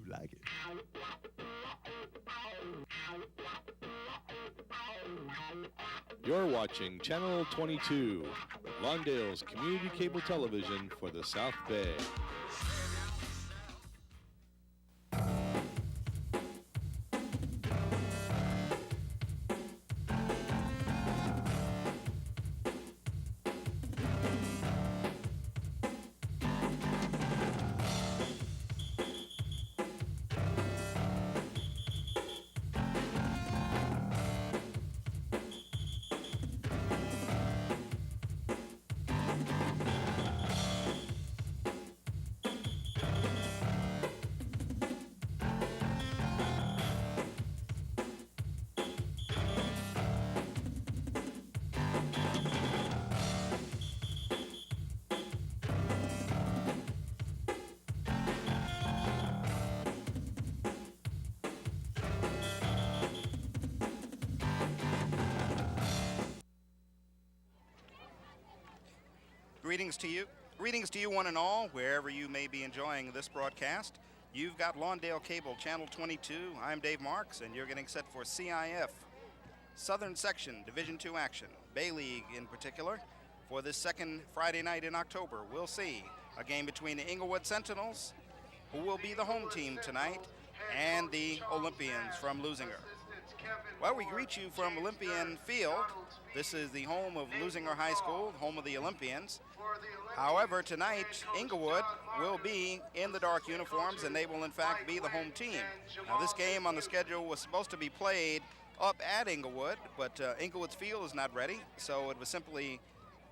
like it. You're watching Channel 22, Lawndale's community cable television for the South Bay. Greetings to you one and all, wherever you may be enjoying this broadcast. You've got Lawndale Cable, Channel 22. I'm Dave Marks, and you're getting set for CIF, Southern Section, Division II action, Bay League in particular. For this second Friday night in October, we'll see a game between the Inglewood Sentinels, who will be the home team tonight, and the Olympians from Leuzinger. Well, we greet you from Olympian Field. This is the home of Leuzinger High School, home of the Olympians. However, tonight, Inglewood will be in the dark uniforms, and they will, in fact, be the home team. Now, this game on the schedule was supposed to be played up at Inglewood, but Inglewood's field is not ready, so it was simply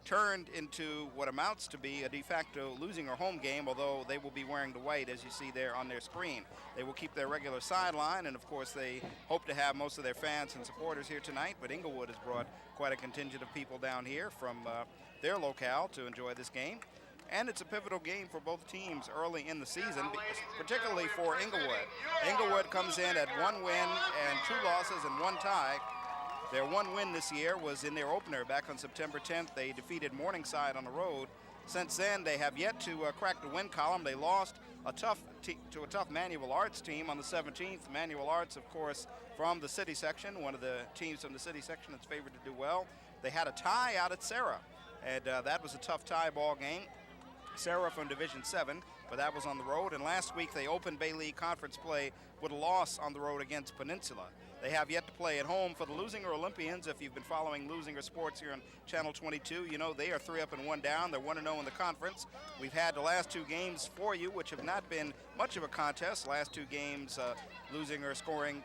turned into what amounts to be a de facto Leuzinger home game, although they will be wearing the white, as you see there on their screen. They will keep their regular sideline, and of course they hope to have most of their fans and supporters here tonight, but Inglewood has brought quite a contingent of people down here from their locale to enjoy this game. And it's a pivotal game for both teams early in the season, particularly for Inglewood. Inglewood comes in at 1 win and 2 losses and 1 tie. Their 1 win this year was in their opener back on September 10th. They defeated Morningside on the road. Since then, they have yet to crack the win column. They lost to a tough Manual Arts team on the 17th. Manual Arts, of course, from the city section, one of the teams from the city section that's favored to do well. They had a tie out at Sarah, and that was a tough tie ball game. Sarah from Division 7, but that was on the road. And last week, they opened Bay League Conference play with a loss on the road against Peninsula. They have yet to play at home for the Leuzinger Olympians. If you've been following Leuzinger sports here on Channel 22, you know they are 3 up and 1 down. They're 1-0 in the conference. We've had the last 2 games for you, which have not been much of a contest. Last 2 games, Leuzinger scoring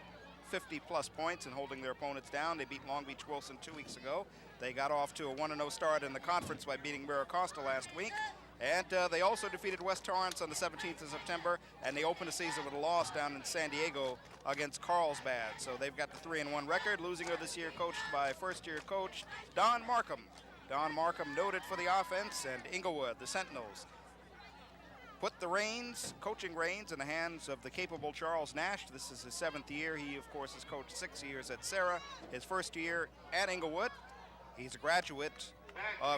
50-plus points and holding their opponents down. They beat Long Beach Wilson 2 weeks ago. They got off to a 1-0 start in the conference by beating Miracosta last week. And they also defeated West Torrance on the 17th of September, and they opened the season with a loss down in San Diego against Carlsbad. So they've got the 3-1 record. Leuzinger this year coached by first-year coach Don Markham. Don Markham noted for the offense, and Inglewood, the Sentinels, put the coaching reins in the hands of the capable Charles Nash. This is his 7th year. He, of course, has coached 6 years at Sarah, his first year at Inglewood. He's a graduate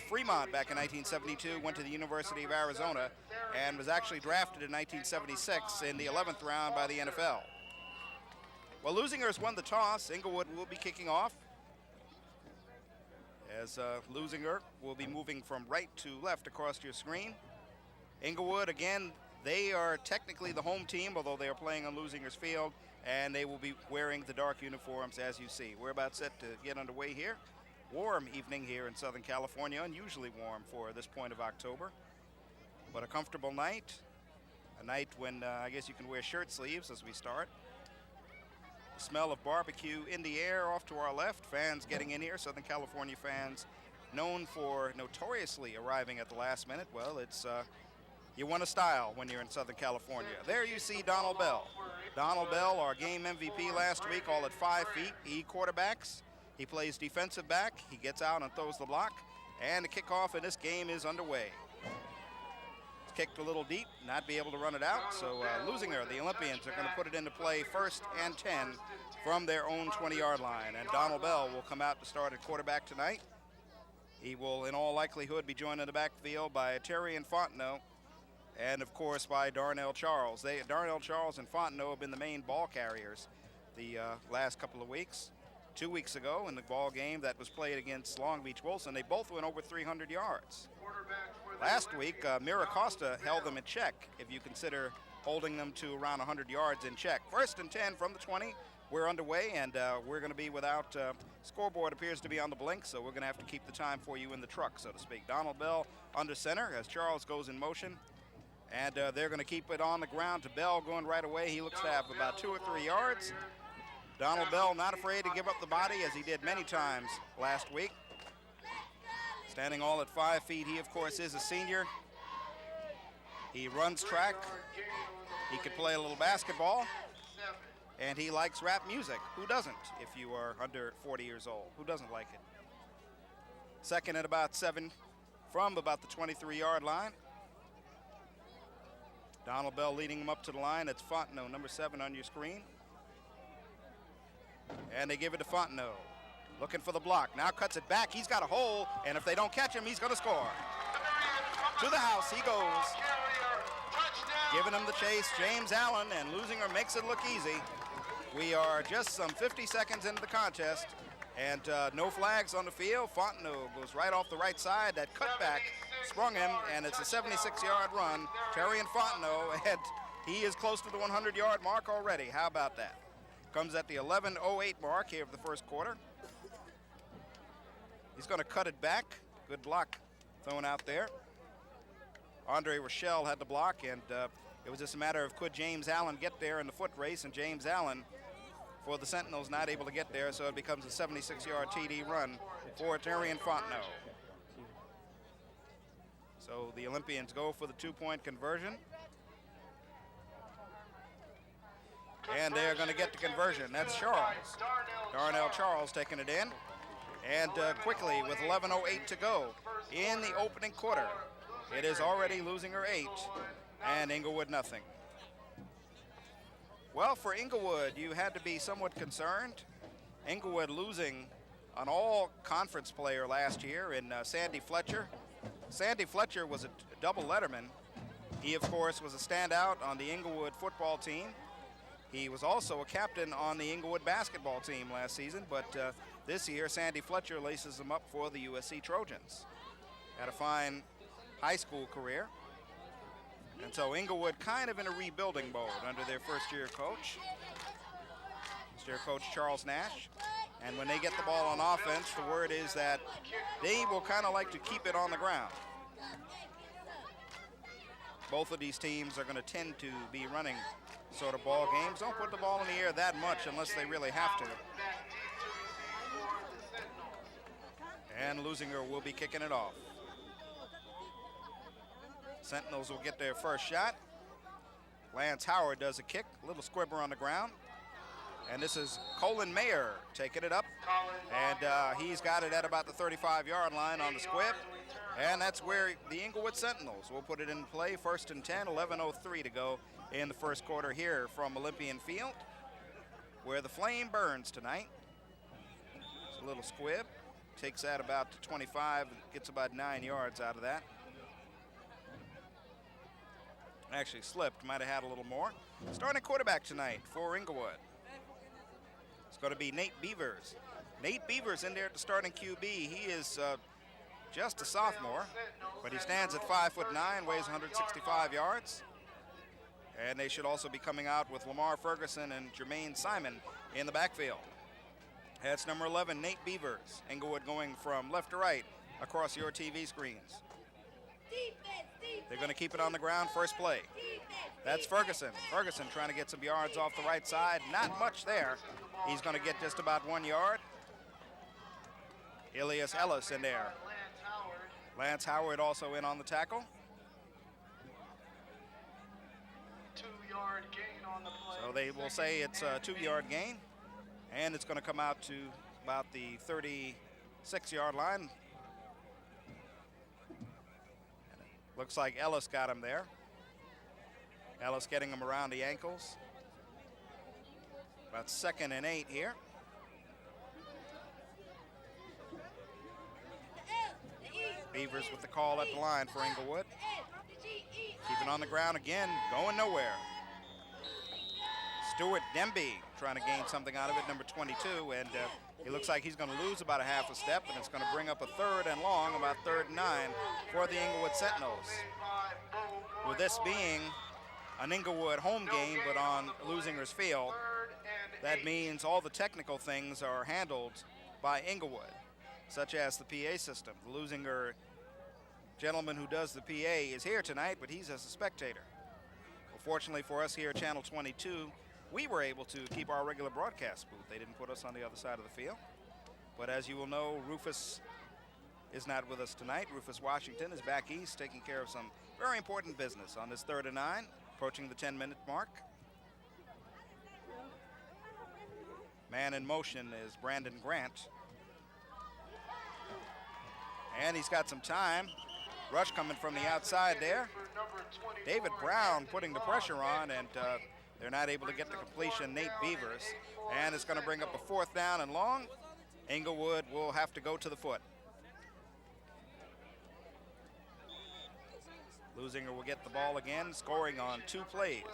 Fremont back in 1972, went to the University of Arizona, and was actually drafted in 1976 in the 11th round by the NFL. Well, Leuzinger has won the toss. Inglewood will be kicking off, as Leuzinger will be moving from right to left across your screen. Inglewood, again, they are technically the home team, although they are playing on Leuzinger's field, and they will be wearing the dark uniforms, as you see. We're about set to get underway here. Warm evening here in Southern California, unusually warm for this point of October, but a comfortable night, a night when I guess you can wear shirt sleeves as we start. The smell of barbecue in the air off to our left, fans getting in here, Southern California fans known for notoriously arriving at the last minute. Well, it's you want a style when you're in Southern California. There you see Donald Bell. Donald Bell, our game MVP last week, all at 5 feet. He quarterbacks. He plays defensive back. He gets out and throws the block. And the kickoff in this game is underway. It's kicked a little deep, not be able to run it out. So Leuzinger, the Olympians, are going to put it into play 1st and 10 from their own 20-yard line. And Donald Bell will come out to start at quarterback tonight. He will, in all likelihood, be joined in the backfield by Terry and Fontenot. and of course by Darnell Charles. Darnell Charles and Fontenot have been the main ball carriers the last couple of weeks. 2 weeks ago in the ball game that was played against Long Beach Wilson, they both went over 300 yards. Last week, Mira Costa held them in check, if you consider holding them to around 100 yards in check. 1st and 10 from the 20. We're underway, and we're going to be without scoreboard appears to be on the blink, so we're going to have to keep the time for you in the truck, so to speak. Donald Bell under center as Charles goes in motion, and they're going to keep it on the ground to Bell going right away. He looks to have about 2 or 3 yards. Donald Bell not afraid to give up the body, as he did many times last week. Standing all at 5 feet, he of course is a senior. He runs track. He could play a little basketball. And he likes rap music. Who doesn't if you are under 40 years old? Who doesn't like it? Second at about 7 from about the 23-yard line. Donald Bell leading him up to the line. That's Fontenot, number 7 on your screen. And they give it to Fontenot. Looking for the block. Now cuts it back. He's got a hole, and if they don't catch him, he's going to score. To the house he goes. Giving him the chase, James Allen, and Leuzinger makes it look easy. We are just some 50 seconds into the contest, and no flags on the field. Fontenot goes right off the right side. That cutback sprung him, and it's a 76-yard run. Terry and Fontenot, and he is close to the 100-yard mark already. How about that? Comes at the 11:08 mark here of the first quarter. He's going to cut it back. Good block thrown out there. Andre Rochelle had the block, and it was just a matter of could James Allen get there in the foot race, and James Allen, for the Sentinels, not able to get there, so it becomes a 76-yard TD run for Terry and Fontenot. So the Olympians go for the 2-point conversion. And they're going to get the conversion. That's Charles. Darnell Charles taking it in. And quickly, with 11:08 to go in the opening quarter, it is already Leuzinger 8 and Inglewood nothing. Well, for Inglewood, you had to be somewhat concerned. Inglewood losing an all-conference player last year in Sandy Fletcher. Sandy Fletcher was a double letterman. He, of course, was a standout on the Inglewood football team. He was also a captain on the Inglewood basketball team last season, but this year Sandy Fletcher laces him up for the USC Trojans. Had a fine high school career. And so Inglewood kind of in a rebuilding mode under their first-year coach. First-year coach Charles Nash. And when they get the ball on offense, the word is that they will kind of like to keep it on the ground. Both of these teams are going to tend to be running sort of ball games. Don't put the ball in the air that much unless they really have to. And Leuzinger will be kicking it off. Sentinels will get their first shot. Lance Howard does a kick, a little squibber on the ground. And this is Colin Mayer taking it up. And he's got it at about the 35-yard line on the squib. And that's where the Inglewood Sentinels will put it in play. 1st and 10, 11:03 to go in the first quarter here from Olympian Field, where the flame burns tonight. It's a little squib. Takes that about to 25, gets about 9 yards out of that. Actually slipped, might have had a little more. Starting quarterback tonight for Inglewood. It's going to be Nate Beavers. Nate Beavers in there at the starting QB. He is just a sophomore, but he stands at 5'9", weighs 165 yards. And they should also be coming out with Lamar Ferguson and Jermaine Simon in the backfield. That's number 11, Nate Beavers. Inglewood going from left to right across your TV screens. They're going to keep it on the ground, first play. That's Ferguson. Ferguson trying to get some yards off the right side. Not much there. He's going to get just about 1 yard. Elias Ellis in there. Lance Howard also in on the tackle. 2-yard gain on the play. So they will say it's a 2-yard gain. And it's going to come out to about the 36-yard line. Looks like Ellis got him there. Ellis getting him around the ankles. About 2nd and 8 here. Beavers with the call at the line for Inglewood. Keeping on the ground again, going nowhere. Stuart Demby trying to gain something out of it, number 22, and it looks like he's going to lose about a half a step, and it's going to bring up a 3rd and long, about 3rd and 9 for the Inglewood Sentinels. With this being an Inglewood home game, but on Leuzinger's field, that means all the technical things are handled by Inglewood, such as the PA system. The Leuzinger gentleman who does the PA is here tonight, but he's as a spectator. Well, fortunately for us here at Channel 22, we were able to keep our regular broadcast booth. They didn't put us on the other side of the field. But as you will know, Rufus is not with us tonight. Rufus Washington is back east taking care of some very important business on this 3rd and 9, approaching the 10-minute mark. Man in motion is Brandon Grant. And he's got some time. Rush coming from the outside there. David Brown putting the pressure on, and they're not able to get the completion. Nate Beavers. And it's going to bring up a 4th down and long. Inglewood will have to go to the foot. Leuzinger will get the ball again, scoring on 2 plays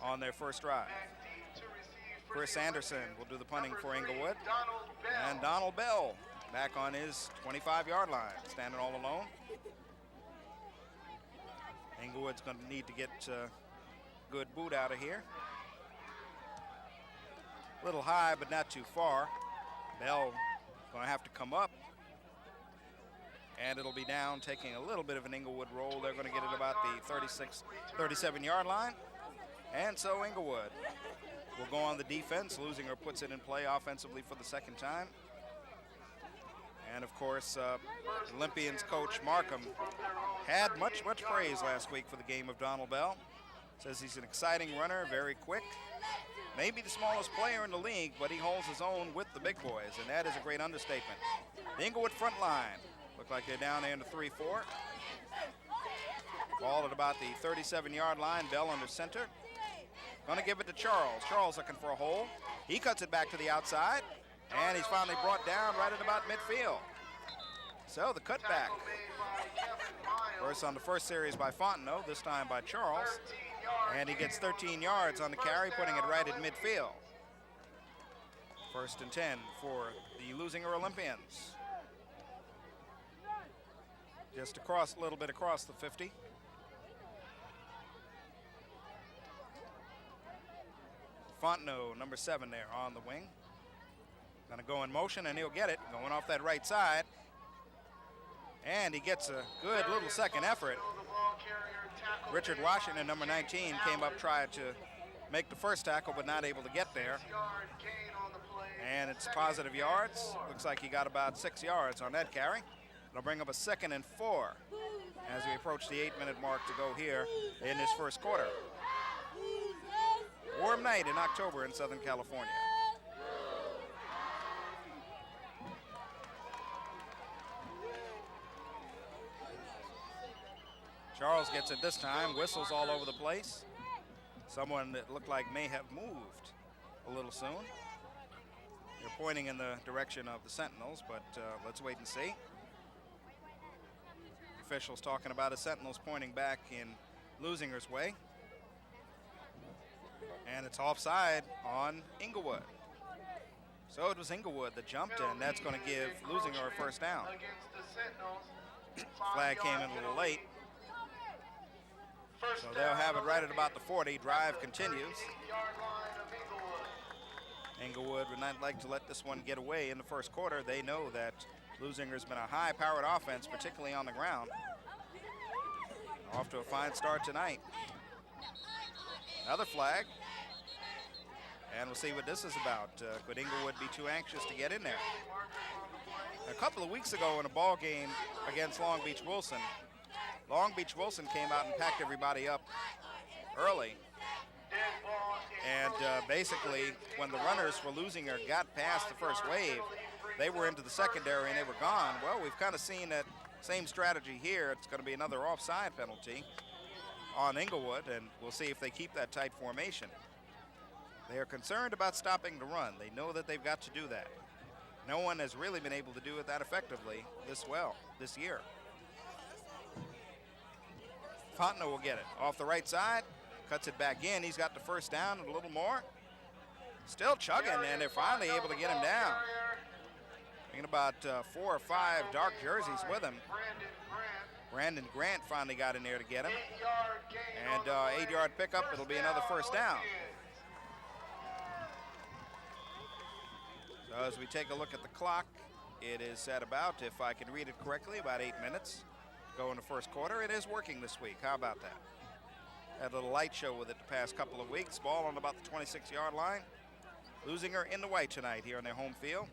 on their first drive. Chris Anderson will do the punting for Inglewood. And Donald Bell back on his 25-yard line, standing all alone. Inglewood's going to need to get a good boot out of here. A little high, but not too far. Bell going to have to come up. And it'll be down, taking a little bit of an Inglewood roll. They're going to get it about the 37-yard line. And so Inglewood will go on the defense. Leuzinger puts it in play offensively for the 2nd time. And of course, Olympians coach Markham had much praise last week for the game of Donald Bell. Says he's an exciting runner, very quick. Maybe the smallest player in the league, but he holds his own with the big boys, and that is a great understatement. The Inglewood front line look like they're down there in the 3-4. Ball at about the 37-yard line. Bell under center. Going to give it to Charles. Charles looking for a hole. He cuts it back to the outside. And he's finally brought down right at about midfield. So the cutback. First on the first series by Fontenot, this time by Charles. And he gets 13 yards on the carry, putting it right at midfield. 1st and 10 for the Leuzinger Olympians. Just across, a little bit across the 50. Fontenot, number 7 there on the wing. Gonna go in motion, and he'll get it, going off that right side. And he gets a good little second effort. Richard Washington, number 19, came up, tried to make the first tackle, but not able to get there. And it's positive yards. Looks like he got about 6 yards on that carry. It'll bring up a 2nd and 4 as we approach the 8-minute mark to go here in this first quarter. Warm night in October in Southern California. Charles gets it this time, whistles all over the place. Someone that looked like may have moved a little soon. They're pointing in the direction of the Sentinels, but let's wait and see. Officials talking about the Sentinels pointing back in Leuzinger's way. And it's offside on Inglewood. So it was Inglewood that jumped, and that's going to give Leuzinger a first down. Flag came in a little late. So they'll have it right at about the 40. Drive continues. Inglewood would not like to let this one get away in the first quarter. They know that Leuzinger's been a high-powered offense, particularly on the ground. Off to a fine start tonight. Another flag. And we'll see what this is about. Could Inglewood be too anxious to get in there? A couple of weeks ago in a ball game against Long Beach Wilson, Long Beach Wilson came out and packed everybody up early. And basically, when the runners for Leuzinger got past the first wave, they were into the secondary and they were gone. Well, we've kind of seen that same strategy here. It's going to be another offside penalty on Inglewood, and we'll see if they keep that tight formation. They are concerned about stopping the run. They know that they've got to do that. No one has really been able to do it that effectively this year. Fontenot will get it off the right side, cuts it back in. He's got the first down and a little more. Still chugging, and they're finally able to get him down. Thinking about 4 or 5 dark jerseys with him. Brandon Grant finally got in there to get him. And 8-yard pickup, it'll be another first down. So as we take a look at the clock, it is at about, if I can read it correctly, about 8 minutes. Go in the first quarter. It is working this week. How about that? Had a little light show with it the past couple of weeks. Ball on about the 26-yard line. Leuzinger in the white tonight here on their home field.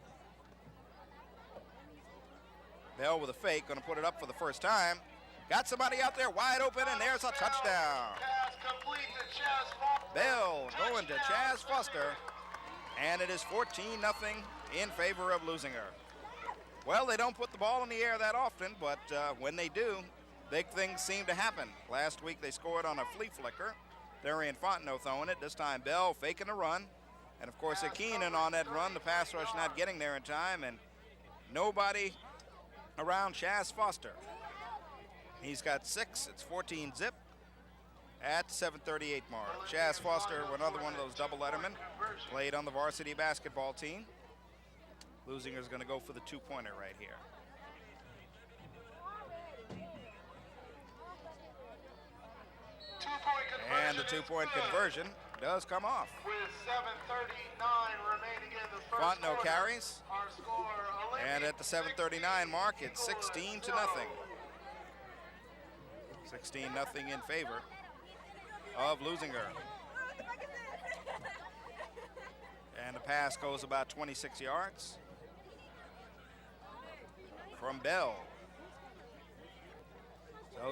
Bell with a fake, going to put it up for the first time. Got somebody out there wide open, and there's a touchdown. Bell going to Chaz Foster, and it is 14-0 in favor of Leuzinger. Well, they don't put the ball in the air that often, but when they do, big things seem to happen. Last week they scored on a flea flicker. Darian Fontenot throwing it. This time Bell faking a run. And of course, Keenan on that run. The pass rush not getting there in time, and nobody around Chaz Foster. He's got 6. It's 14 zip at 7:38 mark. Chaz Foster, another one of those double lettermen, played on the varsity basketball team. Leuzinger's going to go for the 2-pointer right here. And the 2-point conversion does come off. With 7:39 remaining in the first Fontenot quarter, carries. our score, And at the 7:39 mark, it's 16-0. 16-0 in favor of Leuzinger. And the pass goes about 26 yards from Bell.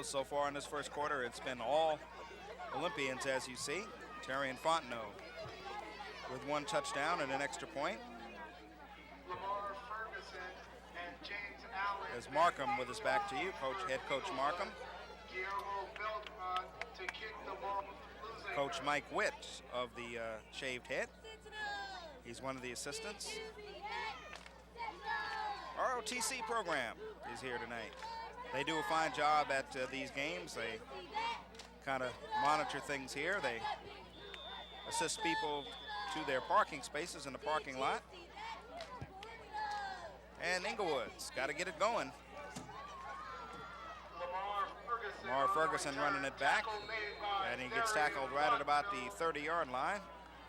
So far in this first quarter, it's been all Olympians, as you see. Terry and Fontenot with 1 touchdown and an extra point. Lamar Ferguson and James Allen. As Markham with us back to you, head coach Markham. Guillermo Beltran to kick the ball. Leuzinger. Coach Mike Witt of the shaved head. He's one of the assistants. ROTC program is here tonight. They do a fine job at these games. They kind of monitor things here. They assist people to their parking spaces in the parking lot. And Inglewood's got to get it going. Lamar Ferguson running it back. And he gets tackled right at about the 30-yard line.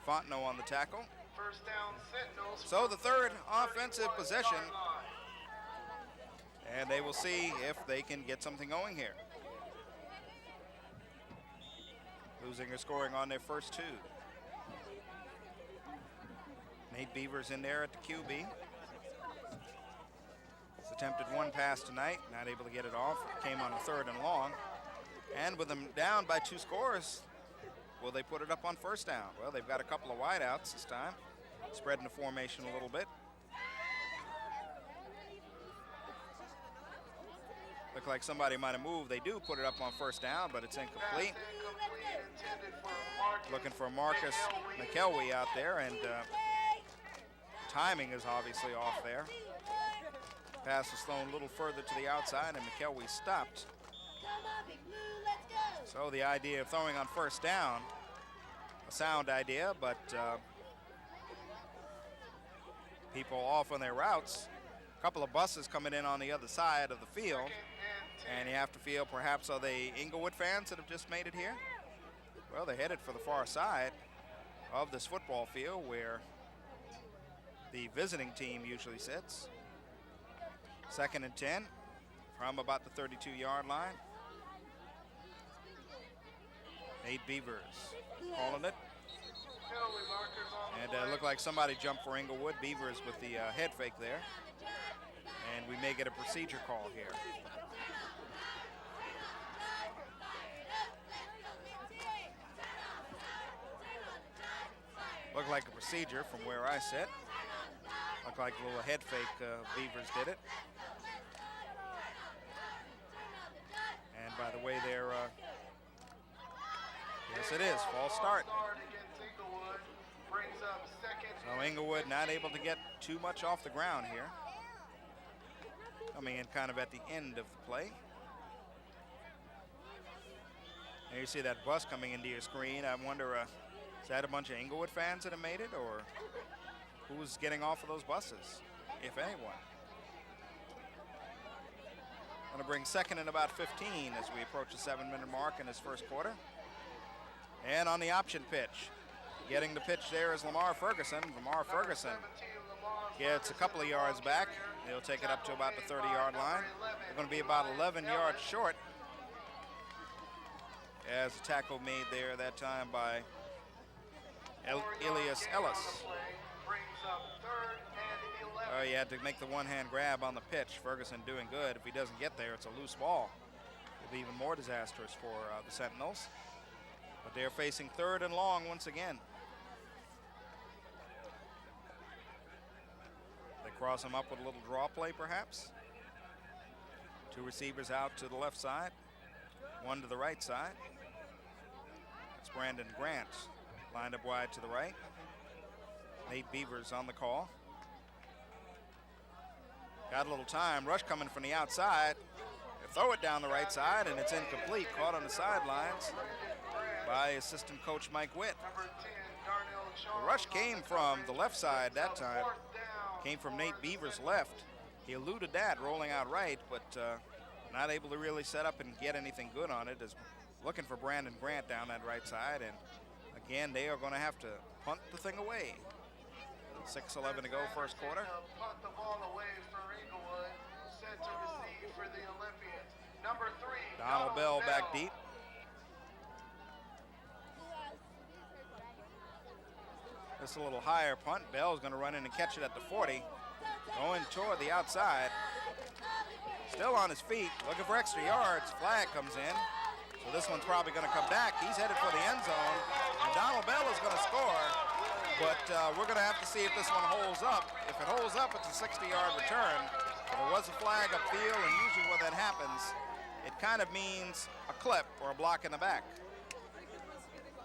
Fontenot on the tackle. First down, Sentinels. So the third offensive possession. And they will see if they can get something going here. Leuzinger scoring on their first 2. Nate Beavers in there at the QB. He's attempted 1 pass tonight, not able to get it off. It came on a 3rd and long. And with them down by 2 scores, will they put it up on first down? Well, they've got a couple of wideouts this time, spreading the formation a little bit. Look like somebody might have moved. They do put it up on first down, but it's incomplete. Looking for Marcus McElwee out there, and timing is obviously off there. Pass was thrown a little further to the outside, and McElwee stopped. So the idea of throwing on first down, a sound idea, but people off on their routes. A couple of buses coming in on the other side of the field. And you have to feel, perhaps, are they Inglewood fans that have just made it here? Well, they're headed for the far side of this football field where the visiting team usually sits. 2nd and 10 from about the 32-yard line. Nate Beavers calling it. And it looked like somebody jumped for Inglewood. Beavers with the head fake there. And we may get a procedure call here. Looked like a procedure from where I sit. Looked like a little head fake Beavers did it. And by the way, they're, yes it is, false start. So Inglewood not able to get too much off the ground here. Coming in kind of at the end of the play. There you see that bus coming into your screen. I wonder, is that a bunch of Inglewood fans that have made it, or who's getting off of those buses, if anyone? Going to bring second in about 15 as we approach the 7-minute mark in this first quarter. And on the option pitch, getting the pitch there is Lamar Ferguson. Lamar Ferguson gets a couple of yards back. He'll take it up to about the 30-yard line. They're going to be about 11 yards short, as a tackle made there that time by Elias Ellis. He had to make the one-hand grab on the pitch. Ferguson doing good. If he doesn't get there, it's a loose ball. It'll be even more disastrous for the Sentinels. But they're facing third and long once again. They cross him up with a little draw play, perhaps. Two receivers out to the left side, one to the right side. It's Brandon Grant lined up wide to the right. Nate Beavers on the call. Got a little time. Rush coming from the outside. They throw it down the right side, and it's incomplete. Caught on the sidelines by assistant coach Mike Witt. The rush came from the left side that time. Came from Nate Beavers' left. He eluded that, rolling out right, but not able to really set up and get anything good on it. Is looking for Brandon Grant down that right side, and again, they are going to have to punt the thing away. 6:11 to go, first quarter. Punt the ball away for Inglewood, set to receive for the Olympians. Number 3, Donald Bell back deep. This is a little higher punt. Bell's going to run in and catch it at the 40. Going toward the outside. Still on his feet, looking for extra yards. Flag comes in. So this one's probably going to come back. He's headed for the end zone. And Donald Bell is going to score. But we're going to have to see if this one holds up. If it holds up, it's a 60-yard return. But there was a flag upfield, and usually when that happens, it kind of means a clip or a block in the back.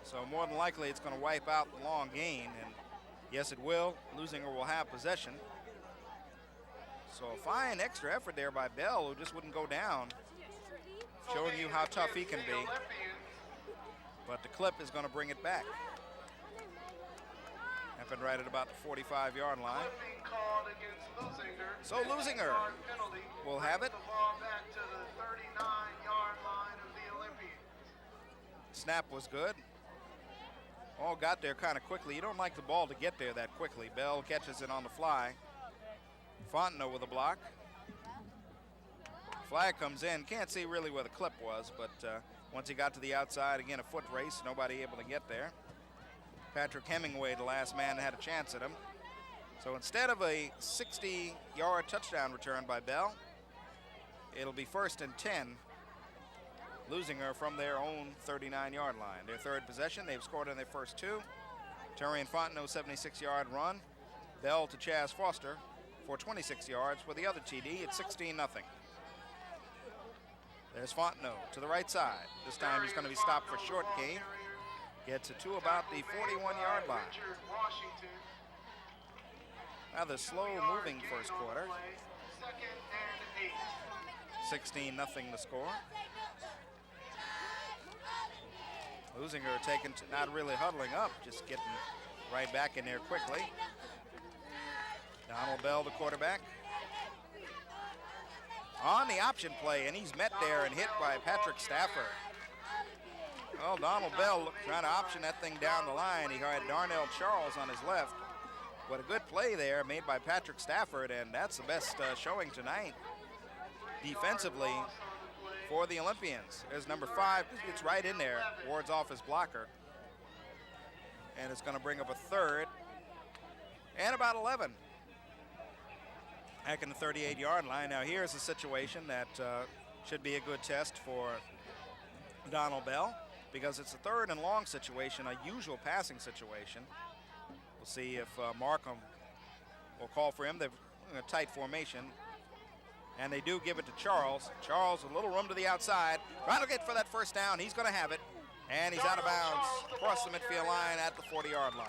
So more than likely, it's going to wipe out the long gain. And yes, it will. Leuzinger will have possession. So a fine extra effort there by Bell, who just wouldn't go down, showing you how tough he can be. But the clip is going to bring it back. Happened right at about the 45-yard line. So Leuzinger will have it. Snap was good. All got there kind of quickly. You don't like the ball to get there that quickly. Bell catches it on the fly. Fontenot with a block. Flag comes in. Can't see really where the clip was, but once he got to the outside, again, a foot race. Nobody able to get there. Patrick Hemingway, the last man, had a chance at him. So instead of a 60-yard touchdown return by Bell, it'll be 1st and 10. Leuzinger from their own 39-yard line. Their third possession, they've scored on their first two. Terrian Fontenot, 76-yard run. Bell to Chaz Foster for 26 yards for the other TD. It's 16-0. There's Fontenot to the right side. This time he's going to be stopped for short gain. Gets it to about the 41-yard line. Rather slow-moving first quarter. 16-0 the score. Leuzinger taking, not really huddling up, just getting right back in there quickly. Donald Bell, the quarterback. On the option play, and he's met there and hit by Patrick Stafford. Well, Donald Bell trying to option that thing down the line. He had Darnell Charles on his left. What a good play there made by Patrick Stafford, and that's the best showing tonight defensively for the Olympians. There's number 5, gets right in there, wards off his blocker. And it's going to bring up a third and about 11. Back in the 38-yard line. Now here's a situation that should be a good test for Donald Bell, because it's a third and long situation, a usual passing situation. We'll see if Markham will call for him. They're in a tight formation. And they do give it to Charles. Charles, a little room to the outside. Trying to get for that first down. He's going to have it. And he's out of bounds across the midfield line at the 40-yard line.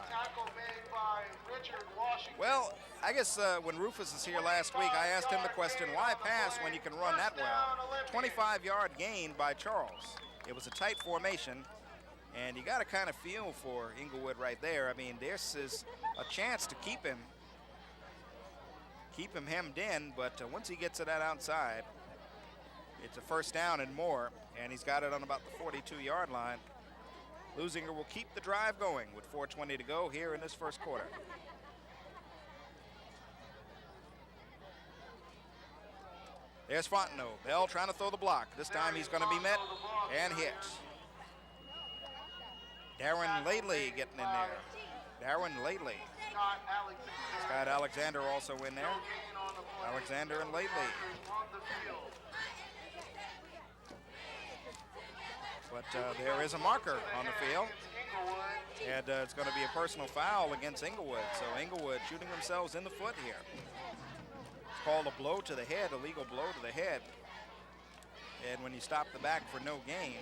Well, I guess when Rufus was here last week, I asked him the question, why pass when you can run that well? 25-yard gain by Charles. It was a tight formation, and you got to kind of feel for Inglewood right there. I mean, this is a chance to keep him hemmed in, but once he gets to that outside, it's a first down and more, and he's got it on about the 42-yard line. Leuzinger will keep the drive going with 4:20 to go here in this first quarter. There's Fontenot. Bell trying to throw the block. This time he's going to be met and hit. Darren Lately getting in there. Darren Lately. Scott Alexander also in there. Alexander and Lately. But there is a marker on the field. And it's going to be a personal foul against Inglewood. So Inglewood shooting themselves in the foot here. It's called a blow to the head, a legal blow to the head. And when you stop the back for no gain,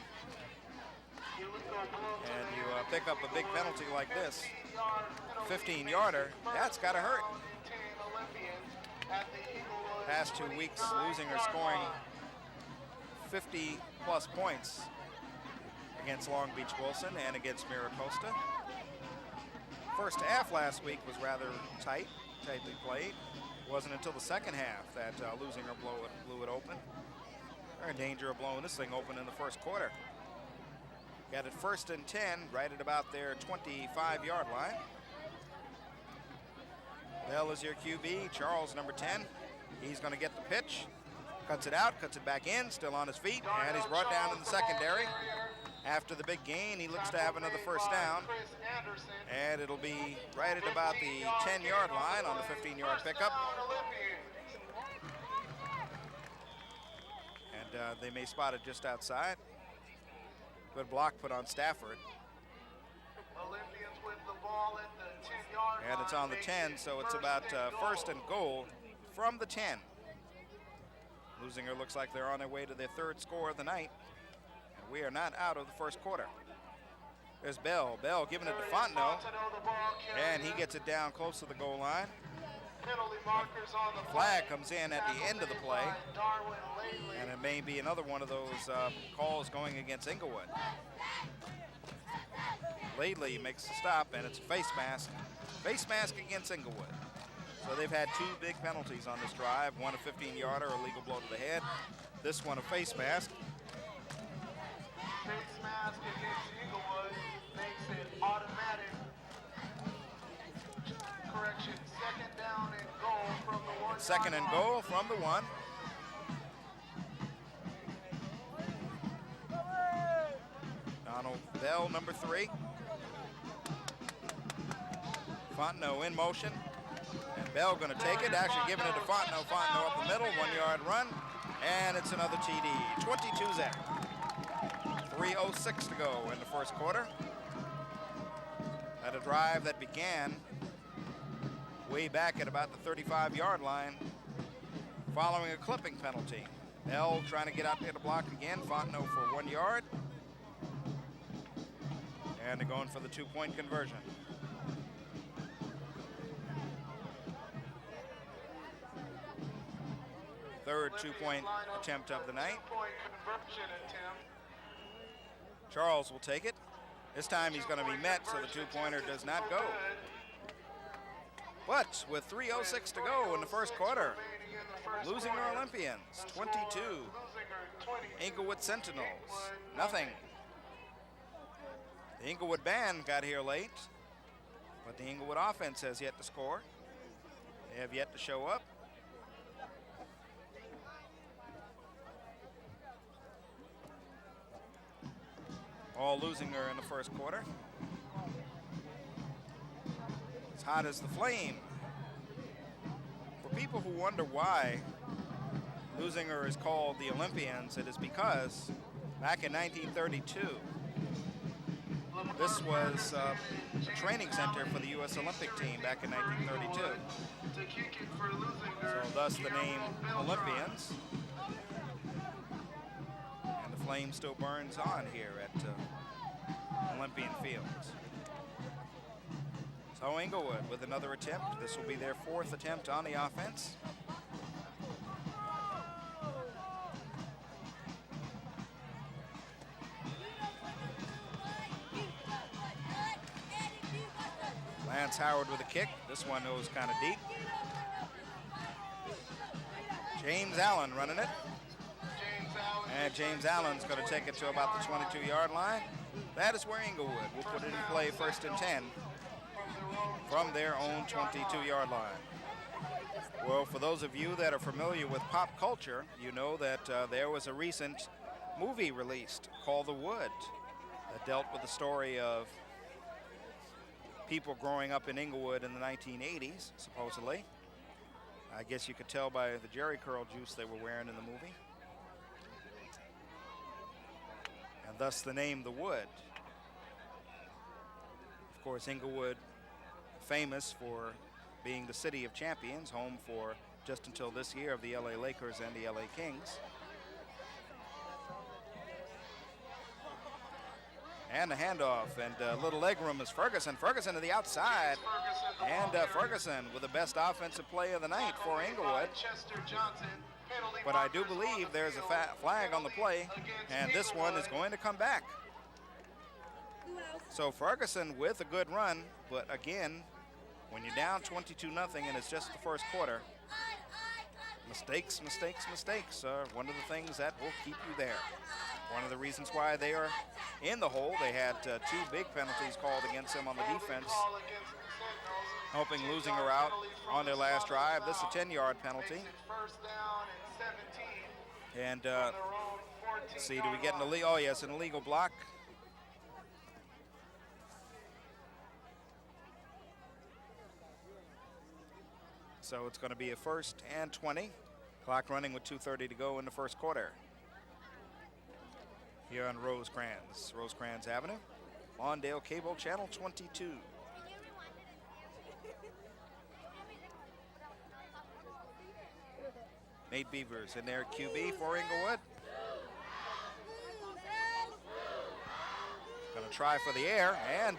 and you pick up a big penalty like this, 15-yarder, that's got to hurt. Past 2 weeks, Leuzinger scoring 50-plus points against Long Beach Wilson and against Miracosta. First half last week was rather tightly played. It wasn't until the second half that Leuzinger blew it open. They're in danger of blowing this thing open in the first quarter. Got it 1st and 10, right at about their 25-yard line. Bell is your QB. Charles, number 10. He's going to get the pitch. Cuts it out, cuts it back in, still on his feet, and he's brought down in the secondary. After the big gain, he looks to have another first down. And it'll be right at about the 10-yard line on the 15-yard pickup. And they may spot it just outside. Good block put on Stafford. And it's on the 10, so it's about 1st and goal from the 10. Leuzinger looks like they're on their way to their 3rd score of the night. And we are not out of the first quarter. There's Bell. Bell giving it to Fontenot. And he gets it down close to the goal line. Flag comes in at the end of the play. And it may be another one of those calls going against Inglewood. Lately makes the stop, and it's a face mask. Face mask against Inglewood. So they've had 2 big penalties on this drive. One a 15-yarder, a legal blow to the head. This one a face mask. Face mask against Inglewood makes it automatic. Correction, 2nd down and goal from the 1. 2nd and goal from the 1. Donald Bell, number 3. Fontenot in motion. And Bell going to take it, actually giving it to Fontenot. Fontenot up the middle, 1-yard run. And it's another TD, 22-zip. 3:06 to go in the first quarter. At a drive that began way back at about the 35-yard line following a clipping penalty. Bell trying to get out there to block again. Fontenot for 1 yard. And they're going for the 2-point conversion. Third 2-point attempt of the night. Charles will take it. This time he's going to be met, so the 2-pointer does not go. But with 3:06 to go in the first quarter, Leuzinger Olympians 22, Inglewood Sentinels nothing. The Inglewood band got here late, but the Inglewood offense has yet to score. They have yet to show up. All Leuzinger in the first quarter. It's hot as the flame. For people who wonder why Leuzinger is called the Olympians, it is because back in 1932, this was a training center for the U.S. Olympic team back in 1932. So thus the name Olympians. And the flame still burns on here at Olympian Fields. So Inglewood with another attempt. This will be their 4th attempt on the offense. Lance Howard with a kick. This one goes kind of deep. James Allen running it. And James Allen's going to take it to about the 22-yard line. That is where Inglewood will put it in play, 1st and 10 from their own 22-yard line. Well, for those of you that are familiar with pop culture, you know that there was a recent movie released called The Wood that dealt with the story of people growing up in Inglewood in the 1980s, supposedly. I guess you could tell by the Jerry curl juice they were wearing in the movie. And thus the name The Wood. Of course, Inglewood, famous for being the city of champions, home for just until this year of the LA Lakers and the LA Kings. And the handoff, and a little leg room is Ferguson. Ferguson to the outside. And Ferguson with the best offensive play of the night for Inglewood. But I do believe there's a flag on the play, and this one is going to come back. So Ferguson with a good run, but again, when you're down 22-0 and it's just the first quarter, mistakes are one of the things that will keep you there. One of the reasons why they are in the hole, they had 2 big penalties called against them on the defense, helping Leuzinger out on their last drive. This is a 10-yard penalty. And let's see, do we get an illegal? Oh, yes, an illegal block. So it's going to be a 1st and 20. Clock running with 2:30 to go in the first quarter. Here on Rosecrans Avenue, Lawndale Cable Channel 22. Nate Beavers in there, QB for Inglewood. Going to try for the air, and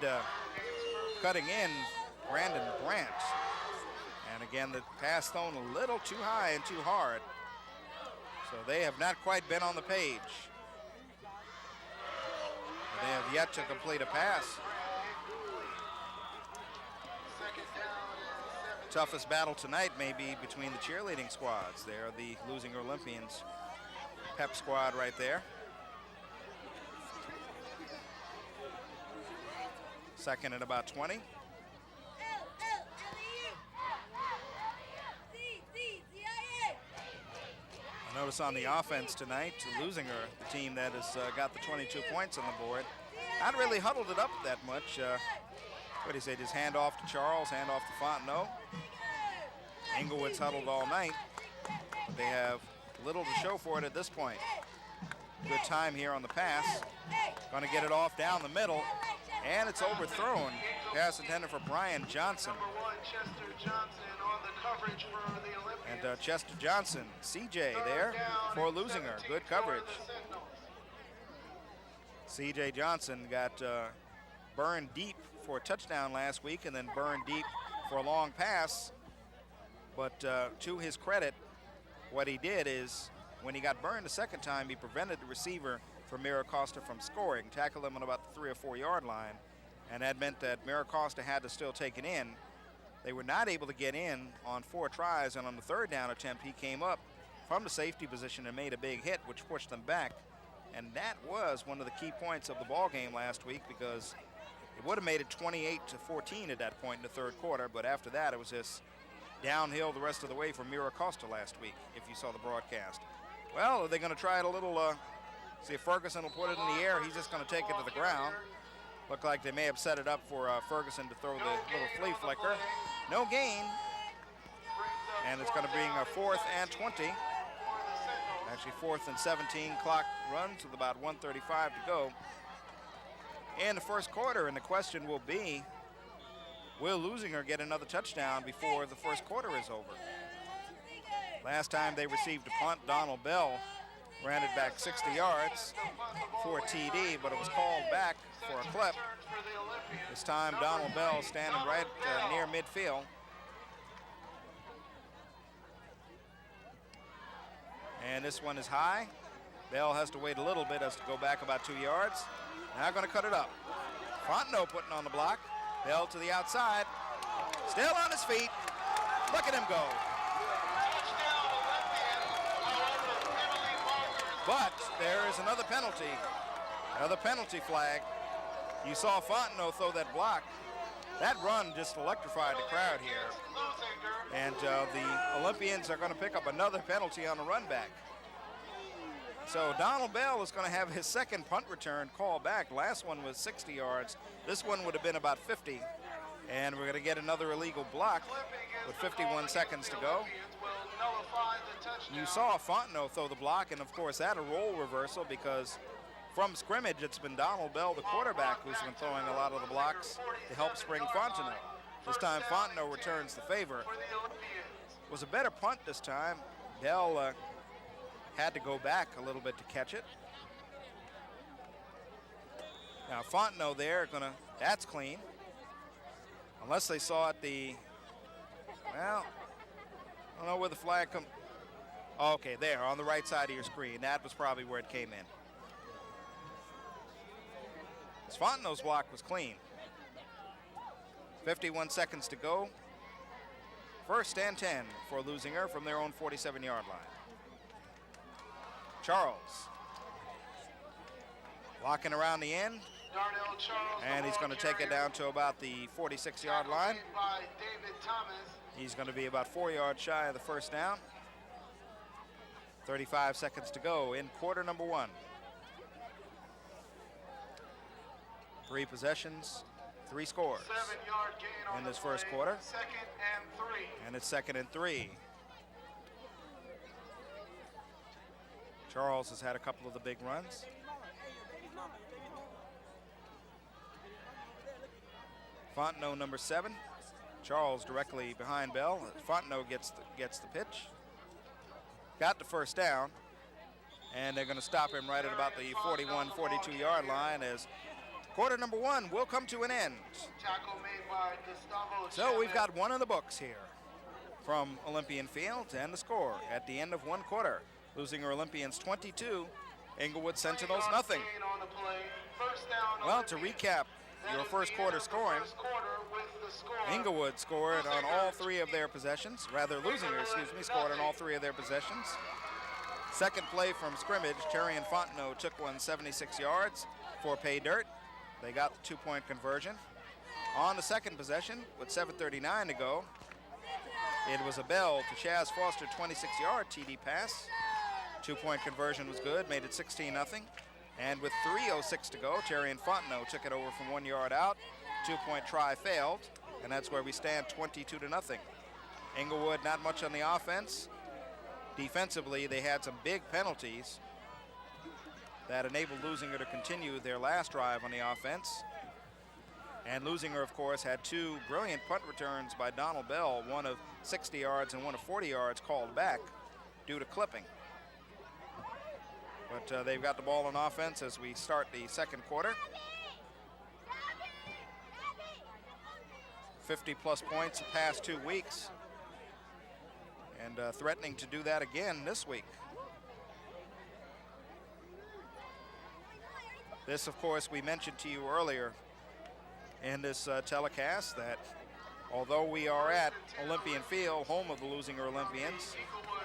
cutting in, Brandon Branch. And again, the pass thrown a little too high and too hard. So they have not quite been on the page. They have yet to complete a pass. Toughest battle tonight may be between the cheerleading squads. They are the Leuzinger Olympians pep squad right there. 2nd and about 20. I notice on the offense tonight, Leuzinger, the team that has got the 22 points on the board, not really huddled it up that much. What do you say, just hand off to Charles, hand off to Fontenot. Inglewood's huddled all night, but they have little to show for it at this point. Good time here on the pass. Going to get it off down the middle, and it's overthrown. Pass intended for Brian Johnson. And Chester Johnson, CJ there for Leuzinger. Good coverage. CJ Johnson got burned deep for a touchdown last week and then burned deep for a long pass. But to his credit, what he did is when he got burned the second time, he prevented the receiver from Miracosta from scoring, tackled him on about the 3 or 4 yard line. And that meant that Miracosta had to still take it in. They were not able to get in on 4 tries, and on the 3rd down attempt, he came up from the safety position and made a big hit, which pushed them back. And that was one of the key points of the ball game last week, because it would have made it 28-14 at that point in the 3rd quarter, but after that, it was just downhill the rest of the way from Miracosta last week, if you saw the broadcast. Well, are they going to try it a little, see if Ferguson will put it in the air. He's just going to take it to the ground. Looked like they may have set it up for Ferguson to throw the little flea flicker. No gain. And it's going to bring a 4th and 20. Actually 4th and 17. Clock runs with about 1:35 to go in the first quarter. And the question will be, will Leuzinger get another touchdown before the first quarter is over? Last time they received a punt, Donald Bell ran it back 60 yards for a TD, but it was called back for a clip. This time Donald Bell standing right near midfield. And this one is high. Bell has to wait a little bit, has to go back about 2 yards. Now going to cut it up. Fontenot putting on the block. Bell to the outside. Still on his feet. Look at him go. Touchdown Olympian. However, penalty markers. But there is another penalty. Another penalty flag. You saw Fontenot throw that block. That run just electrified the crowd here. Leuzinger. And the Olympians are going to pick up another penalty on the run back. So Donald Bell is going to have his second punt return called back. Last one was 60 yards. This one would have been about 50. And we're going to get another illegal block with 51 seconds to go. You saw Fontenot throw the block, and of course that a role reversal because from scrimmage it's been Donald Bell, the quarterback, who's been throwing a lot of the blocks to help spring Fontenot. This time Fontenot returns the favor. It was a better punt this time. Bell had to go back a little bit to catch it. Now Fontenot there, that's clean. Unless they saw it well, I don't know where the flag come. Okay, there on the right side of your screen. That was probably where it came in. Fontenot's block was clean. 51 seconds to go. First and 10 for Leuzinger from their own 47-yard line. Charles locking around the end. Darnell Charles, And he's going to take it down to about the 46-yard line. By David Thomas. He's going to be about 4 yards shy of the first down. 35 seconds to go in quarter number 1. 3 possessions, 3 scores 7-yard gain on in the this first play. quarter. 2nd and 3. And it's 2nd and 3. Charles has had a couple of the big runs. Fontenot number 7. Charles directly behind Bell. Fontenot gets the pitch. Got the first down. And they're going to stop him right at about the 41, 42-yard line as quarter number 1 will come to an end. Tackle made by Gustavo So we've Chavez. got one in the books here from Olympian Field, and the score at the end of 1 quarter. Leuzinger Olympians 22, Inglewood Sentinels 3-yard nothing. gain on the play. First down Well, to Olympians. recap That your is first the quarter end of the scoring, first quarter with the score. Inglewood scored on all 3 of their possessions. Rather, Leuzinger, scored on all 3 of their possessions. Second play from scrimmage, Terry and Fontenot took one 76 yards for pay dirt. They got the 2-point conversion. On the second possession, with 7:39 to go, it was a Bell to Chaz Foster 26-yard TD pass. 2-point conversion was good, made it 16-0. And with 3:06 to go, Terry and Fontenot took it over from 1 yard out. 2-point try failed, and that's where we stand 22-0. Inglewood not much on the offense. Defensively, they had some big penalties that enabled Leuzinger to continue their last drive on the offense. And Leuzinger, of course, had 2 brilliant punt returns by Donald Bell, one of 60 yards and one of 40 yards called back due to clipping. But they've got the ball on offense as we start the second quarter. 50-plus points the past 2 weeks. And threatening to do that again this week. This, of course, we mentioned to you earlier in this telecast that although we are at Olympian Field, home of the Leuzinger Olympians,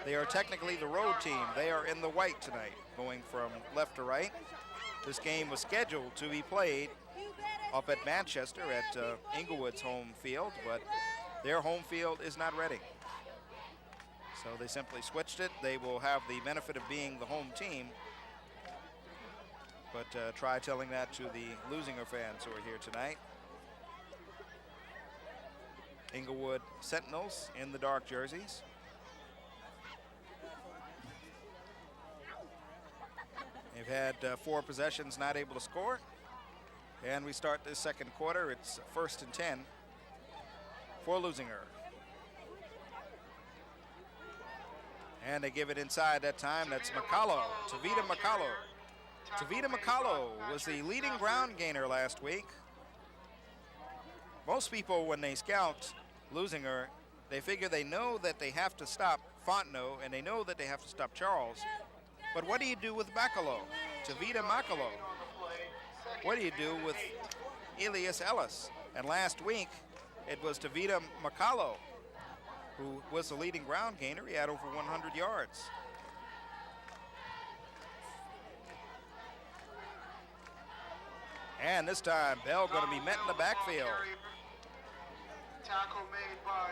they are technically the road team. They are in the white tonight, going from left to right. This game was scheduled to be played up at Manchester at Inglewood's home field, but their home field is not ready. So they simply switched it. They will have the benefit of being the home team, but try telling that to the Leuzinger fans who are here tonight. Inglewood Sentinels in the dark jerseys. They've had 4 possessions, not able to score. And we start this second quarter. It's 1st and 10 for Leuzinger. And they give it inside that time. That's McCullough, Tavita McCullough. Tavita McCullough was the leading ground gainer last week. Most people, when they scout Leuzinger, they figure they know that they have to stop Fontenot and they know that they have to stop Charles. But what do you do with McCullough, Tavita McCullough? What do you do with Elias Ellis? And last week, it was Tavita Macalo, who was the leading ground gainer. He had over 100 yards. And this time, Bell going to be met in the backfield. Tackle made by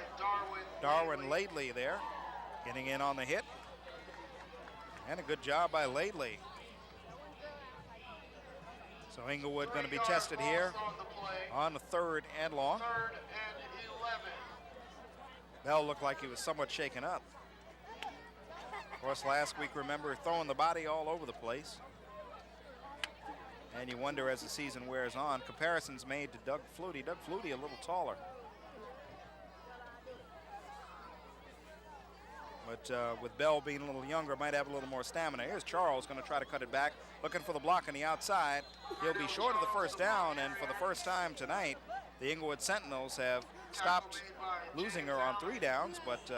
Darwin Laidley there, getting in on the hit. And a good job by Laidley. So Inglewood going to be tested here on the 3rd and long. 3rd and 11. Bell looked like he was somewhat shaken up. Of course, last week, remember, throwing the body all over the place. And you wonder as the season wears on, comparisons made to Doug Flutie. Doug Flutie a little taller. But with Bell being a little younger, might have a little more stamina. Here's Charles going to try to cut it back, looking for the block on the outside. He'll be short of the first down, and for the first time tonight, the Inglewood Sentinels have stopped Leuzinger on 3 downs, but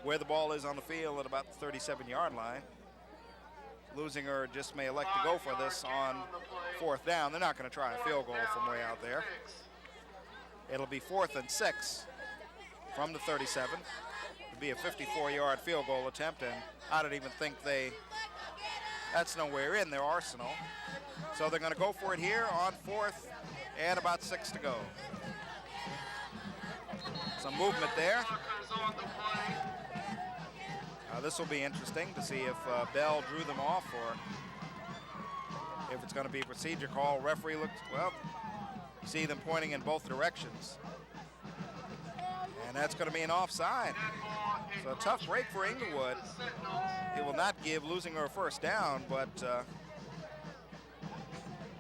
where the ball is on the field at about the 37-yard line, Leuzinger just may elect to go for this on 4th down. They're not going to try a field goal from way out there. It'll be 4th and 6 from the 37. It'll be a 54-yard field goal attempt, and I don't even think that's nowhere in their arsenal. So they're going to go for it here on 4th and about 6 to go. Some movement there. This will be interesting to see if Bell drew them off or if it's going to be a procedure call. Referee looks, well, see them pointing in both directions. And that's going to be an offside. So a tough break for Inglewood. It will not give Leuzinger a first down, but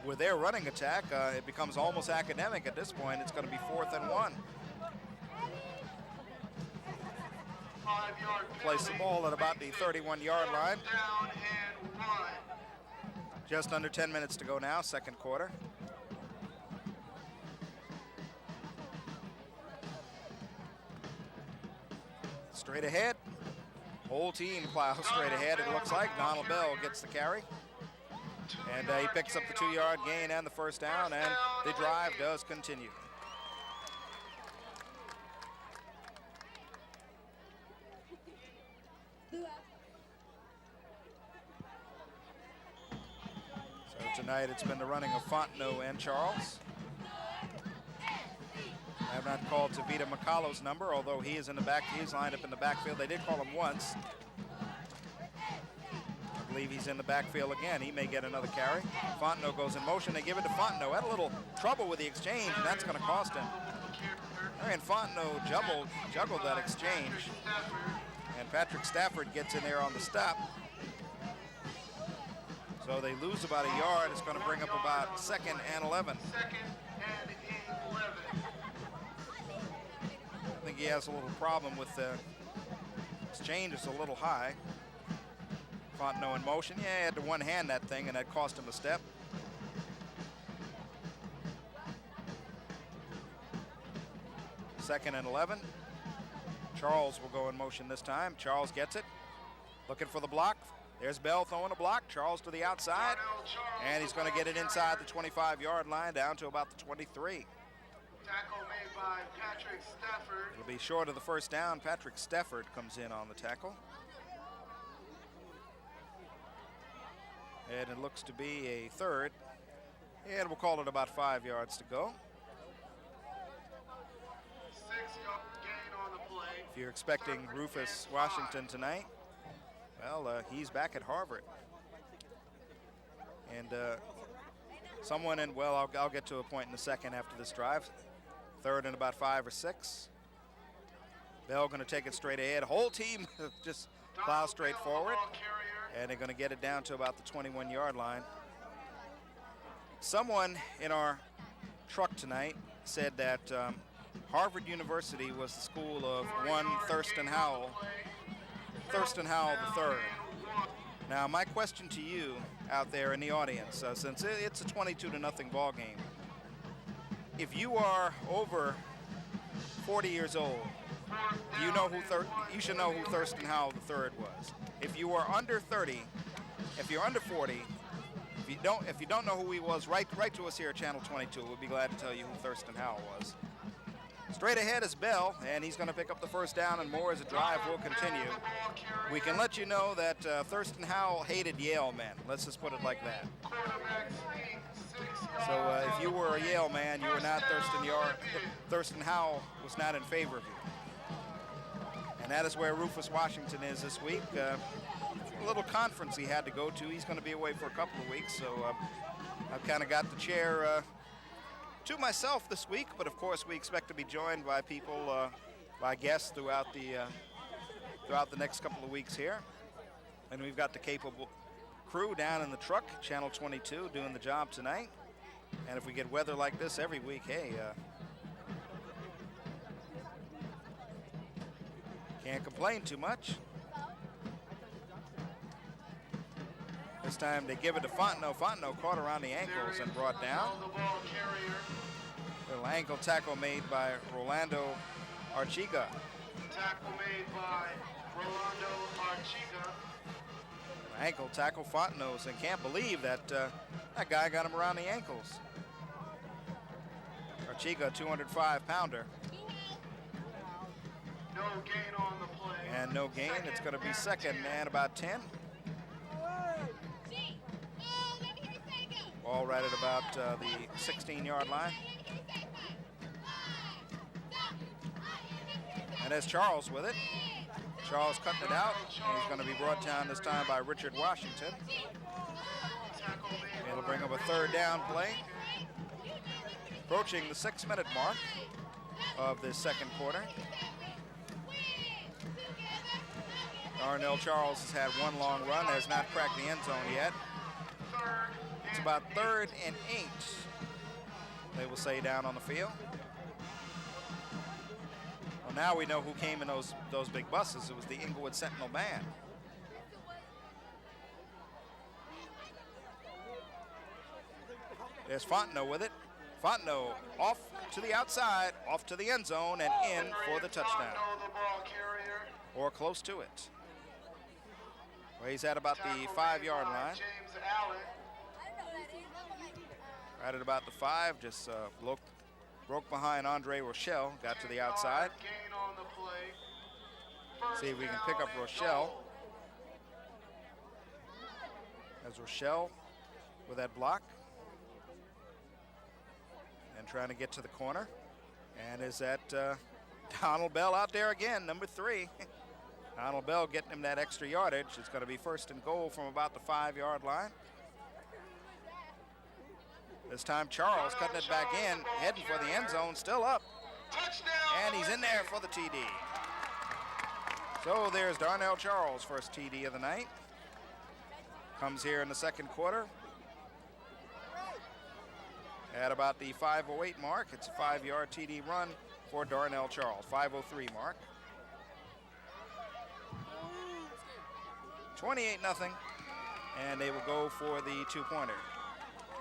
with their running attack, it becomes almost academic at this point. It's going to be 4th and 1. Place the ball at about the 31-yard line. Just under 10 minutes to go now, 2nd quarter. Straight ahead. Whole team plows straight ahead, it looks like. Donald Bell gets the carry. And he picks up the 2-yard gain and the first down, and the drive does continue. Tonight it's been the running of Fontenot and Charles. I have not called Tavita Macalo's number, although he is in the back. He's lined up in the backfield. They did call him once. I believe he's in the backfield again. He may get another carry. Fontenot goes in motion. They give it to Fontenot. Had a little trouble with the exchange, and that's going to cost him. And Fontenot juggled that exchange. And Patrick Stafford gets in there on the stop. So they lose about a yard. It's going to bring up about 2nd and 11. 2nd and 11. I think he has a little problem with the exchange. It's a little high. Fontenot in motion. Yeah, he had to one-hand that thing, and that cost him a step. Second and 11. Charles will go in motion this time. Charles gets it. Looking for the block. There's Bell throwing a block. Charles to the outside. And he's going to get it inside the 25-yard line down to about the 23. Tackle made by Patrick Stafford. It'll be short of the first down. Patrick Stafford comes in on the tackle. And it looks to be a 3rd. And we'll call it about 5 yards to go. 6-yard gain on the play. If you're expecting Rufus Washington tonight, well, he's back at Harvard. And someone in, well, I'll get to a point in a second after this drive. 3rd and about 5 or 6. Bell going to take it straight ahead. Whole team just plow straight forward. And they're going to get it down to about the 21-yard line. Someone in our truck tonight said that Harvard University was the school of one Thurston Howell III. Now, my question to you out there in the audience, since it's a 22-0 ball game, if you are over 40 years old, you know you should know who Thurston Howell III was. If you are under 30, if you're under 40, if you don't know who he was, write to us here at Channel 22. We'll be glad to tell you who Thurston Howell was. Straight ahead is Bell, and he's going to pick up the first down and more as the drive will continue. We can let you know that Thurston Howell hated Yale men. Let's just put it like that. So if you were a Yale man, you were not Thurston Howell was not in favor of you. And that is where Rufus Washington is this week. A little conference he had to go to. He's going to be away for a couple of weeks, so I've kind of got the chair to myself this week, but of course we expect to be joined by people, by guests throughout the next couple of weeks here. And we've got the capable crew down in the truck, Channel 22, doing the job tonight. And if we get weather like this every week, hey, can't complain too much. This time they give it to Fontenot. Fontenot caught around the ankles and brought down. Little ankle tackle made by Rolando Archiga. Tackle made by Rolando Archiga. Ankle tackle Fontenot, and can't believe that that guy got him around the ankles. Archiga, 205-pounder. No gain on the play. And no gain. It's going to be second and about 10. Ball right at about the 16-yard line. And there's Charles with it. Charles cutting it out. He's going to be brought down this time by Richard Washington. It'll bring up a third down play. Approaching the 6-minute mark of this second quarter. Darnell Charles has had one long run, has not cracked the end zone yet. It's about 3rd and 8, they will say, down on the field. Well, now we know who came in those big buses. It was the Inglewood Sentinel Band. There's Fontenot with it. Fontenot off to the outside, off to the end zone, and in for the touchdown. Or close to it. Well, he's at about the 5-yard line. Right at about the 5, just broke behind Andre Rochelle, got to the outside. See if we can pick up Rochelle. As Rochelle with that block. And trying to get to the corner. And is that Donald Bell out there again, number 3. Donald Bell getting him that extra yardage. It's going to be 1st and goal from about the 5-yard line. This time Charles cutting it back in, heading for the end zone, still up. And he's in there for the TD. So there's Darnell Charles, first TD of the night. Comes here in the second quarter. At about the 5:08 mark, it's a 5-yard TD run for Darnell Charles, 5:03 mark. 28-0, and they will go for the 2-pointer.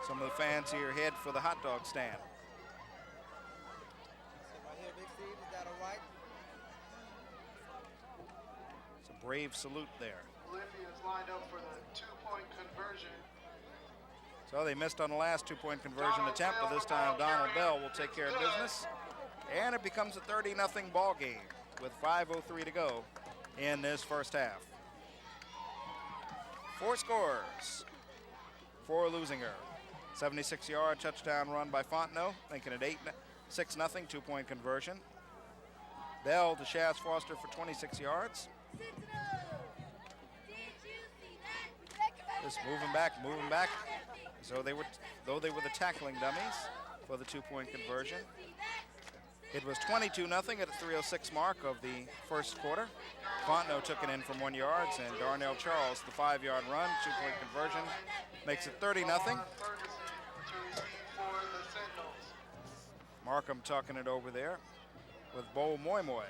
Some of the fans here head for the hot dog stand. It's a brave salute there. Olympians lined up for the 2-point conversion. So they missed on the last 2-point conversion attempt, but this time Donald Bell will take care of business. And it becomes a 30-0 ball game with 5:03 to go in this first half. 4 scores for Leuzinger. 76-yard touchdown run by Fontenot, making it 6-0, 2-point conversion. Bell to Shaz Foster for 26 yards. Just moving back. So though they were the tackling dummies for the 2-point conversion. It was 22-0 at the 3:06 mark of the first quarter. Fontenot took it in from 1 yard, and Darnell Charles, the 5-yard run, 2-point conversion, makes it 30-0. Markham talking it over there with Bo Moy Moy.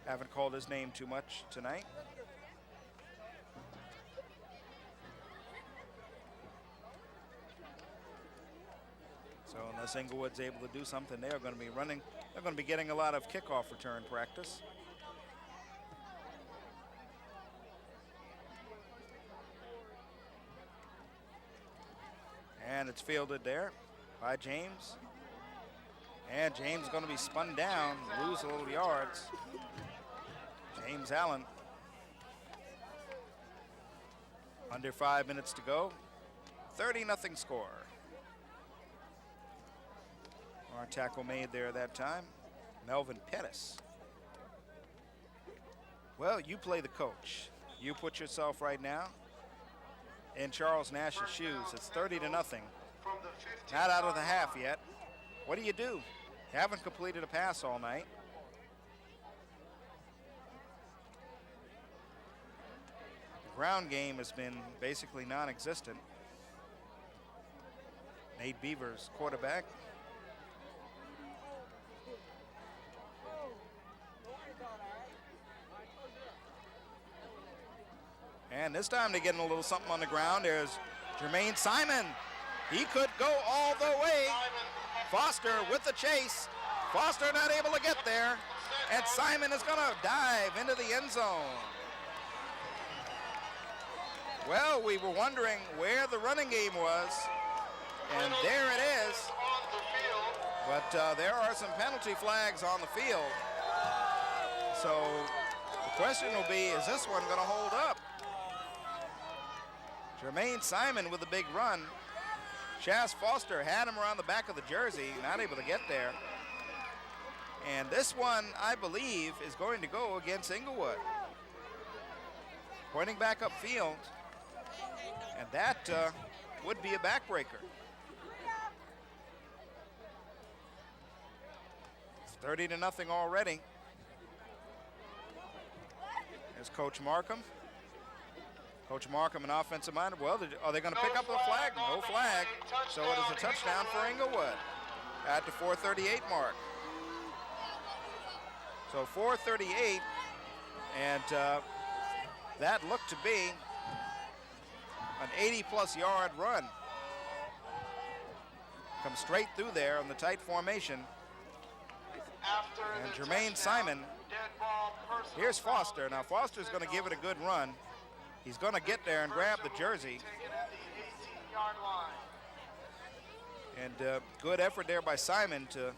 Haven't called his name too much tonight. So unless Inglewood's able to do something, they're going to be running. They're going to be getting a lot of kickoff return practice. And it's fielded there by James. And James going to be spun down, lose a little yards. James Allen. Under 5 minutes to go. 30-0 score. Our tackle made there that time. Melvin Pettis. Well, you play the coach. You put yourself right now in Charles Nash's shoes. It's 30-0. Not out of the half yet. What do? You haven't completed a pass all night. The ground game has been basically non-existent. Nate Beavers, quarterback. And this time they're getting a little something on the ground. There's Jermaine Simon. He could go all the way. Foster with the chase. Foster not able to get there. And Simon is going to dive into the end zone. Well, we were wondering where the running game was. And there it is. But there are some penalty flags on the field. So the question will be, is this one going to hold up? Jermaine Simon with a big run. Chaz Foster had him around the back of the jersey, not able to get there. And this one, I believe, is going to go against Inglewood. Pointing back upfield. And that would be a backbreaker. It's 30-0 already. There's Coach Markham. Coach Markham, an offensive minded. Well, are they going to pick up the flag? No flag. So it is a touchdown for Inglewood at the 4:38 mark. So 4:38, and that looked to be an 80-plus yard run. Comes straight through there on the tight formation. And Jermaine Simon, here's Foster. Now Foster's going to give it a good run. He's going to get there and grab the jersey. And good effort there by Simon to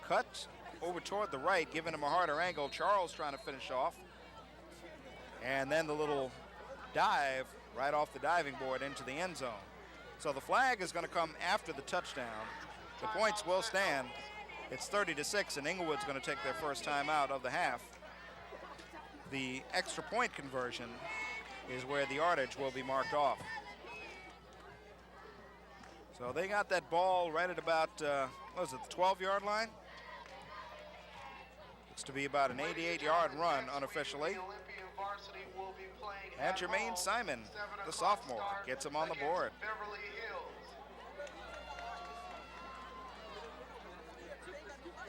cut over toward the right, giving him a harder angle. Charles trying to finish off. And then the little dive right off the diving board into the end zone. So the flag is going to come after the touchdown. The points will stand. It's 30-6, and Inglewood's going to take their first time out of the half. The extra point conversion is where the yardage will be marked off. So they got that ball right at about, what was it, the 12-yard line? Looks to be about an 88-yard run unofficially. And Jermaine Simon, the sophomore, gets him on the board.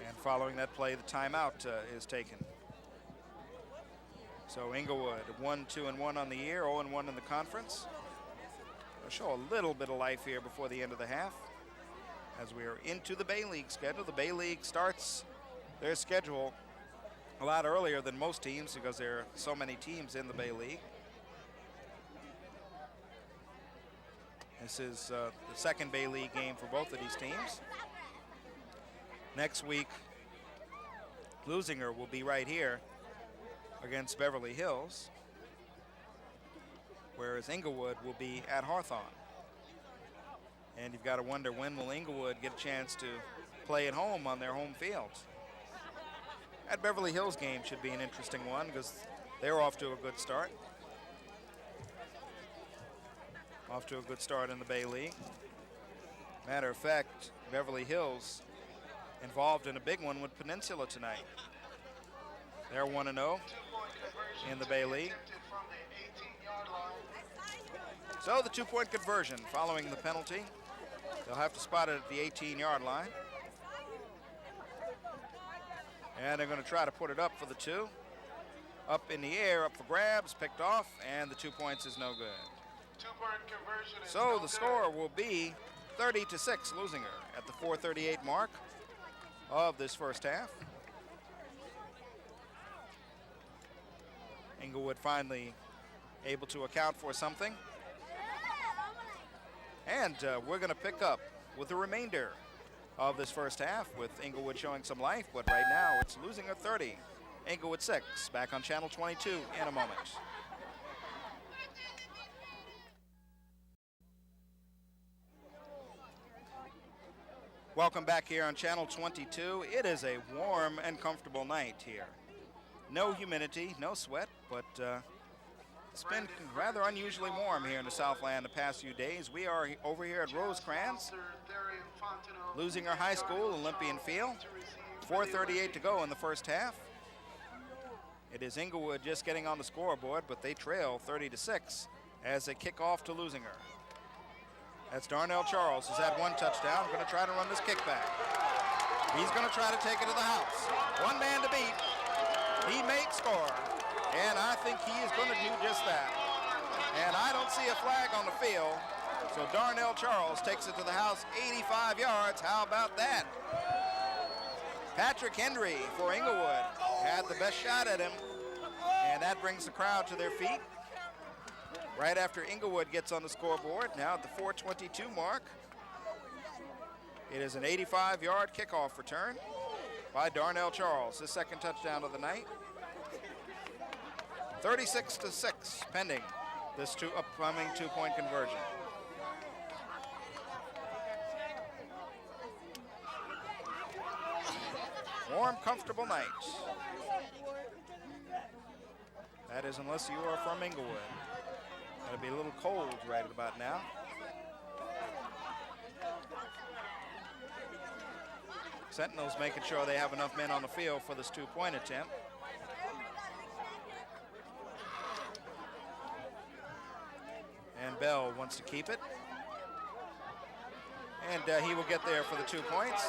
And following that play, the timeout is taken. So Inglewood, 1-2-1 on the year, 0-1 in the conference. I'll show a little bit of life here before the end of the half as we are into the Bay League schedule. The Bay League starts their schedule a lot earlier than most teams because there are so many teams in the Bay League. This is the second Bay League game for both of these teams. Next week, Leuzinger will be right here against Beverly Hills, whereas Inglewood will be at Hawthorne. And you've got to wonder, when will Inglewood get a chance to play at home on their home field? That Beverly Hills game should be an interesting one because they're off to a good start. Off to a good start in the Bay League. Matter of fact, Beverly Hills involved in a big one with Peninsula tonight. They're 1-0 in the Bay League. So the two-point conversion following the penalty. They'll have to spot it at the 18-yard line. And they're going to try to put it up for the two. Up in the air, up for grabs, picked off, and the 2 points is no good. So the score will be 30-6, Leuzinger at the 4:38 mark of this first half. Inglewood finally able to account for something. And we're going to pick up with the remainder of this first half with Inglewood showing some life, but right now it's Leuzinger 30, Inglewood 6. Back on Channel 22 in a moment. Welcome back here on Channel 22. It is a warm and comfortable night here. No humidity, no sweat, but it's been rather unusually warm here in the Southland the past few days. We are over here at Rosecrans, Leuzinger High School, Olympian Field. 4:38 to go in the first half. It is Inglewood just getting on the scoreboard, but they trail 30-6 as they kick off to Leuzinger. That's Darnell Charles, who's had one touchdown. Going to try to run this kickback. He's going to try to take it to the house. One man to beat. He may score, and I think he is going to do just that. And I don't see a flag on the field, so Darnell Charles takes it to the house, 85 yards. How about that? Patrick Hendry for Inglewood had the best shot at him, and that brings the crowd to their feet. Right after Inglewood gets on the scoreboard, now at the 4:22 mark, it is an 85-yard kickoff return by Darnell Charles, his second touchdown of the night. 36-6 pending this upcoming two-point conversion. Warm, comfortable night. That is unless you are from Inglewood. It'll be a little cold right about now. Sentinels making sure they have enough men on the field for this two-point attempt. And Bell wants to keep it. And he will get there for the 2 points.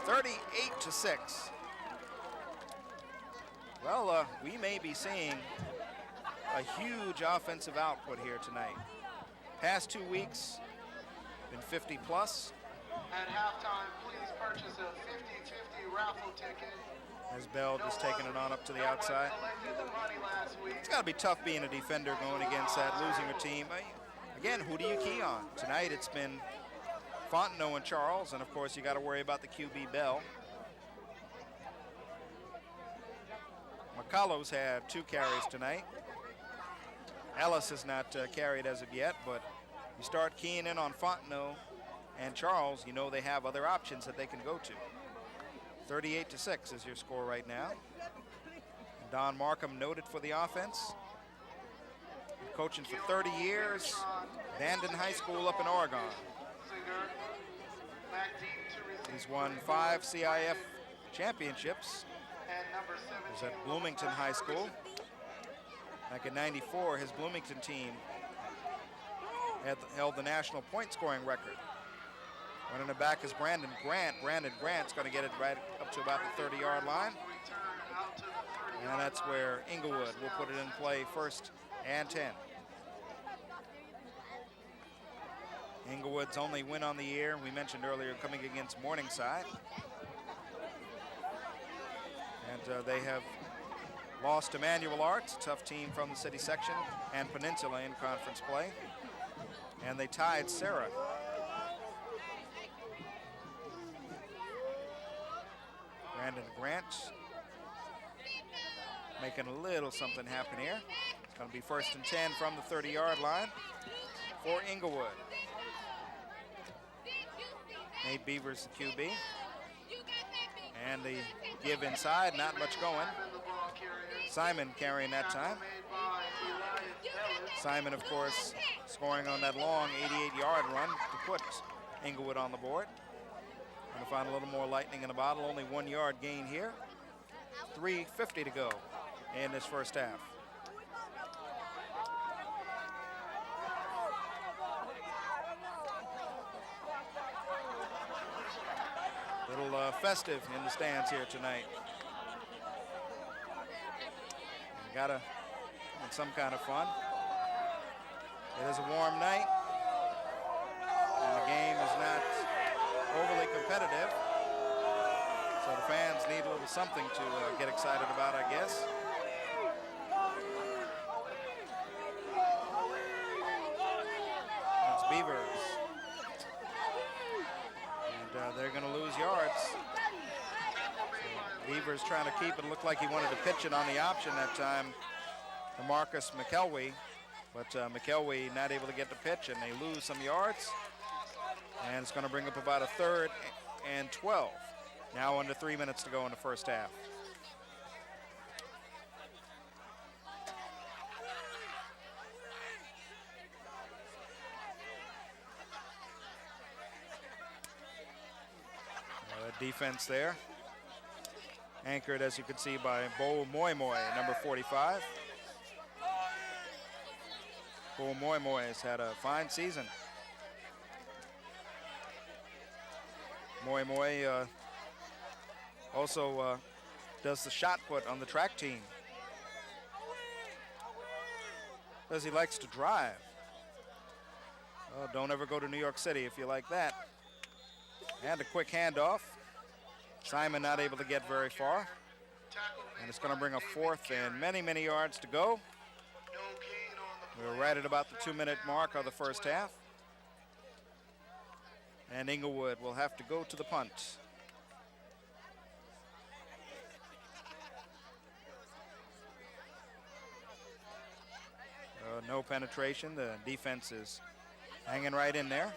38-6. Well, we may be seeing a huge offensive output here tonight. Past 2 weeks, been 50 plus. At halftime, please purchase a 50-50 raffle ticket. As Bell just taking it on up to the outside. Collected the money last week. It's got to be tough being a defender going against that Leuzinger team. Again, who do you key on? Tonight it's been Fontenot and Charles, and of course you got to worry about the QB Bell. McCullough's had 2 carries tonight. Ellis has not carried as of yet, but you start keying in on Fontenot and Charles, you know they have other options that they can go to. 38-6 is your score right now. Don Markham noted for the offense. Been coaching for 30 years. Bandon High School up in Oregon. He's won 5 CIF championships. He was at Bloomington High School. Back in '94, his Bloomington team held the national point scoring record. Running it back is Brandon Grant. Brandon Grant's going to get it right up to about the 30-yard line. And that's where Inglewood will put it in play first and 10. Inglewood's only win on the year, we mentioned earlier, coming against Morningside. And they have lost to Manual Arts, a tough team from the city section, and Peninsula in conference play. And they tied Sarah. Brandon Grant making a little something happen here. It's going to be first and 10 from the 30-yard line for Inglewood. Nate Beavers, the QB. And the give inside, not much going. Simon carrying that time. Simon, of course, scoring on that long 88-yard run to put Inglewood on the board. Going to find a little more lightning in the bottle. Only 1 yard gain here. 3:50 to go in this first half. Little festive in the stands here tonight. Gotta have some kind of fun. It is a warm night, and the game is not overly competitive, so the fans need a little something to get excited about, I guess. That's Beavers. And they're going to lose yards. So Beavers trying to keep it. Looked like he wanted to pitch it on the option that time to Marcus McElwee, but McElwee not able to get the pitch, and they lose some yards. And it's going to bring up about a 3rd and 12. Now under 3 minutes to go in the first half. Defense there, anchored, as you can see, by Bo Moi Moi, number 45. Bo Moi Moi has had a fine season. Moi Moi also does the shot put on the track team. Says he likes to drive. Oh, don't ever go to New York City if you like that. And a quick handoff. Simon not able to get very far. And it's going to bring a 4th and many, many yards to go. We're right at about the 2-minute mark of the first half. And Inglewood will have to go to the punt. No penetration. The defense is hanging right in there.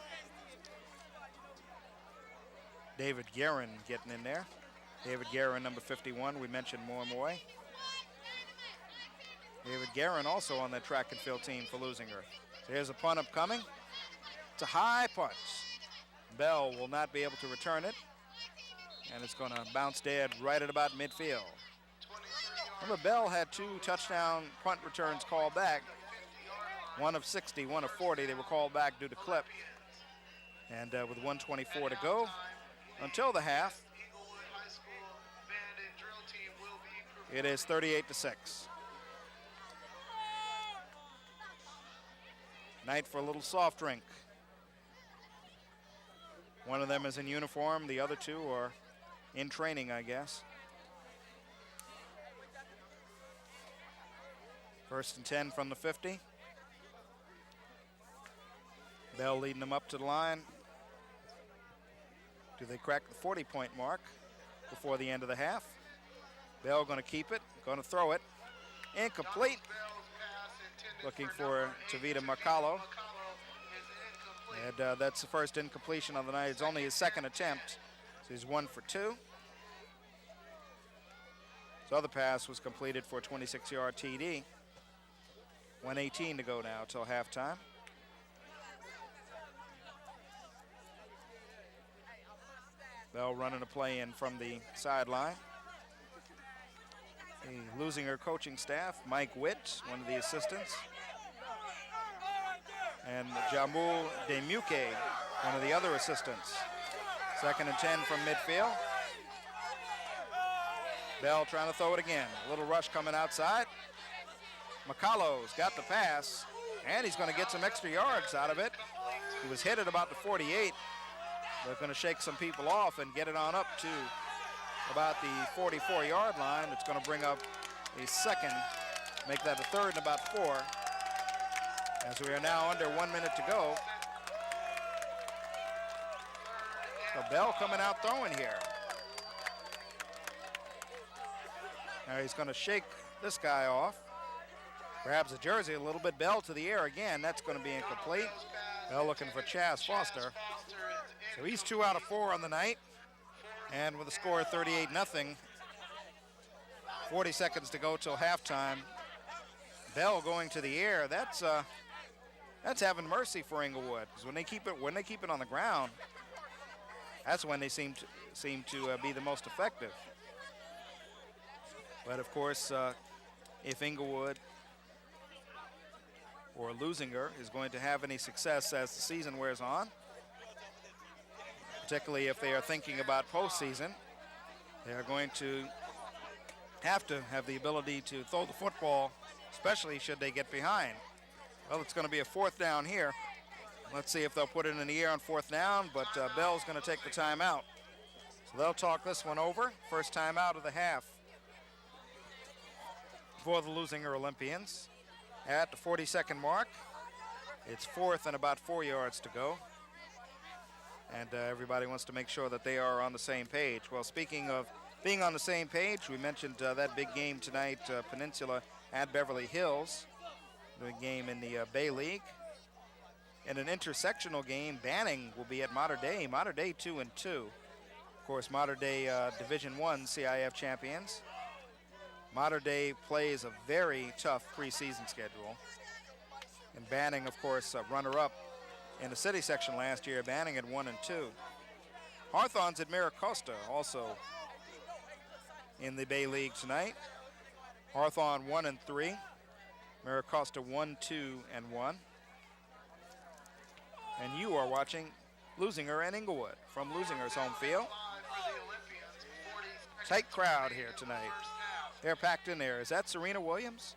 David Guerin getting in there. David Guerin, number 51. We mentioned Moi Moi. David Guerin also on that track and field team for Leuzinger. So here's a punt upcoming. It's a high punt. Bell will not be able to return it. And it's going to bounce dead right at about midfield. Remember, Bell had 2 touchdown punt returns called back. One of 60, one of 40. They were called back due to clip. And with 1:24 to go until the half, it is 38-6. Night for a little soft drink. One of them is in uniform. The other 2 are in training, I guess. 1st and 10 from the 50. Bell leading them up to the line. Do they crack the 40-point mark before the end of the half? Bell going to keep it, going to throw it. Incomplete. Looking for Tavita Macallo. And that's the first incompletion of the night. It's only his 2nd attempt, so he's 1 for 2. His other pass was completed for a 26-yard TD. 1:18 to go now till halftime. Bell running a play in from the sideline. The Leuzinger coaching staff, Mike Witt, one of the assistants. And Jamul Demuke, one of the other assistants. 2nd and 10 from midfield. Bell trying to throw it again. A little rush coming outside. McCullough's got the pass, and he's going to get some extra yards out of it. He was hit at about the 48. They're going to shake some people off and get it on up to about the 44-yard line. It's going to bring up a 2nd, make that a 3rd and about 4. As we are now under 1 minute to go. So Bell coming out throwing here. Now he's going to shake this guy off. Grabs the jersey a little bit. Bell to the air again. That's going to be incomplete. Bell looking for Chaz Foster. So he's 2 out of 4 on the night. And with a score of 38-0, 40 seconds to go till halftime. Bell going to the air. That's having mercy for Inglewood, because when they keep it on the ground, that's when they seem to be the most effective. But of course, if Inglewood or Leuzinger is going to have any success as the season wears on, particularly if they are thinking about postseason, they are going to have the ability to throw the football, especially should they get behind. Well, it's going to be a 4th down here. Let's see if they'll put it in the air on 4th down, but Bell's going to take the timeout. So they'll talk this one over. First timeout of the half for the Leuzinger Olympians. At the 42nd mark, it's 4th and about 4 yards to go. And everybody wants to make sure that they are on the same page. Well, speaking of being on the same page, we mentioned that big game tonight, Peninsula at Beverly Hills, the game in the Bay League. In an intersectional game, Banning will be at Mater Dei. Mater Dei 2-2. Of course, Mater Dei Division I CIF champions. Mater Dei plays a very tough preseason schedule. And Banning, of course, runner-up in the city section last year. Banning at 1-2. Hawthorne's at Miracosta, also in the Bay League tonight. Hawthorne 1-3. Miracosta 1-2-1. And you are watching Leuzinger and Inglewood from Leuzinger's home field. Tight crowd here tonight. They're packed in there. Is that Serena Williams?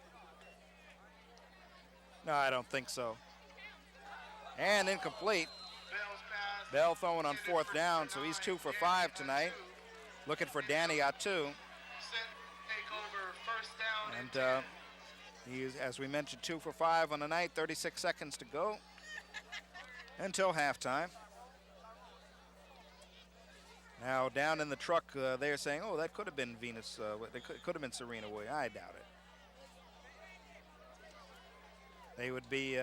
No, I don't think so. And incomplete. Bell throwing on 4th down, so he's 2 for 5 tonight. Looking for Danny Atu. And he's, as we mentioned, 2 for 5 on the night. 36 seconds to go until halftime. Now down in the truck, they're saying, oh, that could have been Venus. It could have been Serena Williams. I doubt it. They would be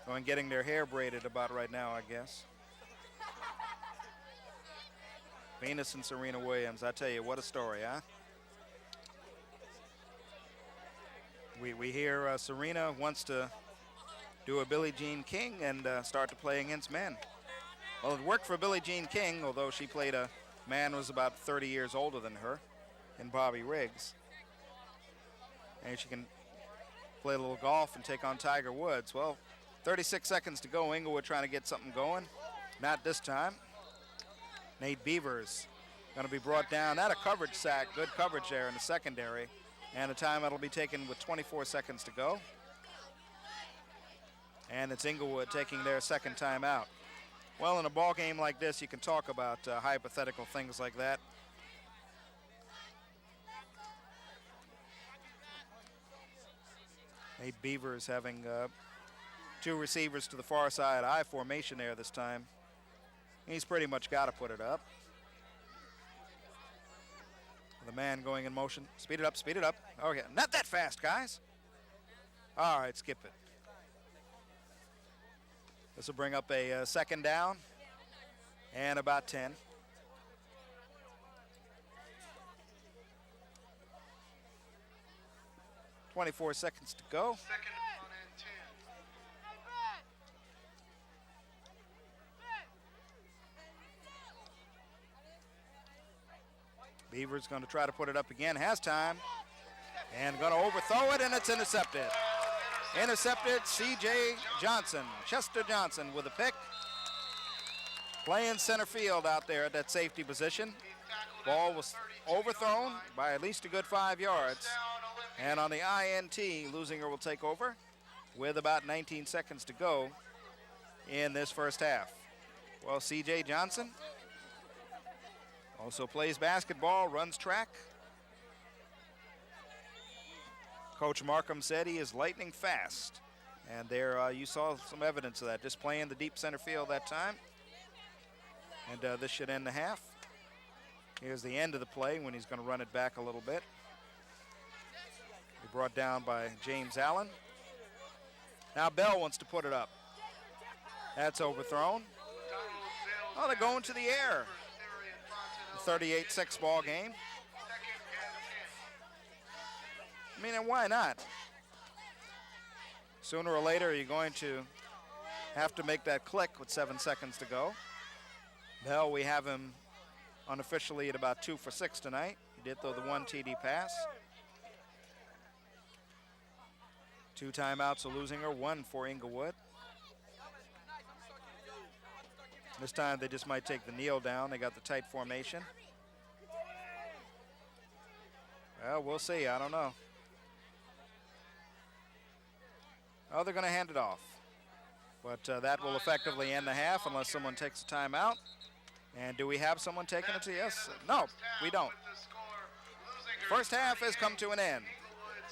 going getting their hair braided about right now, I guess. Venus and Serena Williams, I tell you, what a story, huh? We hear Serena wants to do a Billie Jean King and start to play against men. Well, it worked for Billie Jean King, although she played a man who was about 30 years older than her, in Bobby Riggs. And she can play a little golf and take on Tiger Woods. Well, 36 seconds to go. Inglewood trying to get something going. Not this time. Nate Beavers going to be brought down. That a coverage sack. Good coverage there in the secondary. And a timeout will be taken with 24 seconds to go. And it's Inglewood taking their second timeout. Well, in a ball game like this, you can talk about hypothetical things like that. Nate Beavers having 2 receivers to the far side. I formation there this time. He's pretty much got to put it up. The man going in motion. Speed it up, speed it up. Okay, not that fast, guys. All right, skip it. This will bring up a second down and about 10. .24 seconds to go. Second down and 10. Beaver's going to try to put it up again. Has time. And going to overthrow it, and it's intercepted. Intercepted, C.J. Johnson, Chester Johnson with a pick. Playing center field out there at that safety position. Ball was overthrown by at least a good 5 yards. And on the INT, Leuzinger will take over with about 19 seconds to go in this first half. Well, C.J. Johnson also plays basketball, runs track. Coach Markham said he is lightning fast. And there you saw some evidence of that, just playing the deep center field that time. And this should end the half. Here's the end of the play when he's going to run it back a little bit. Brought down by James Allen. Now Bell wants to put it up. That's overthrown. Oh, they're going to the air. 38-6 ball game. I mean, and why not? Sooner or later, you're going to have to make that click with 7 seconds to go. Bell, we have him unofficially at about 2 for 6 tonight. He did throw the 1 TD pass. 2 timeouts of Leuzinger, 1 for Inglewood. This time they just might take the kneel down. They got the tight formation. Well, we'll see. I don't know. Oh, they're going to hand it off. But that will effectively end the half unless someone takes a timeout. And do we have someone taking it to yes? No, we don't. First half has come to an end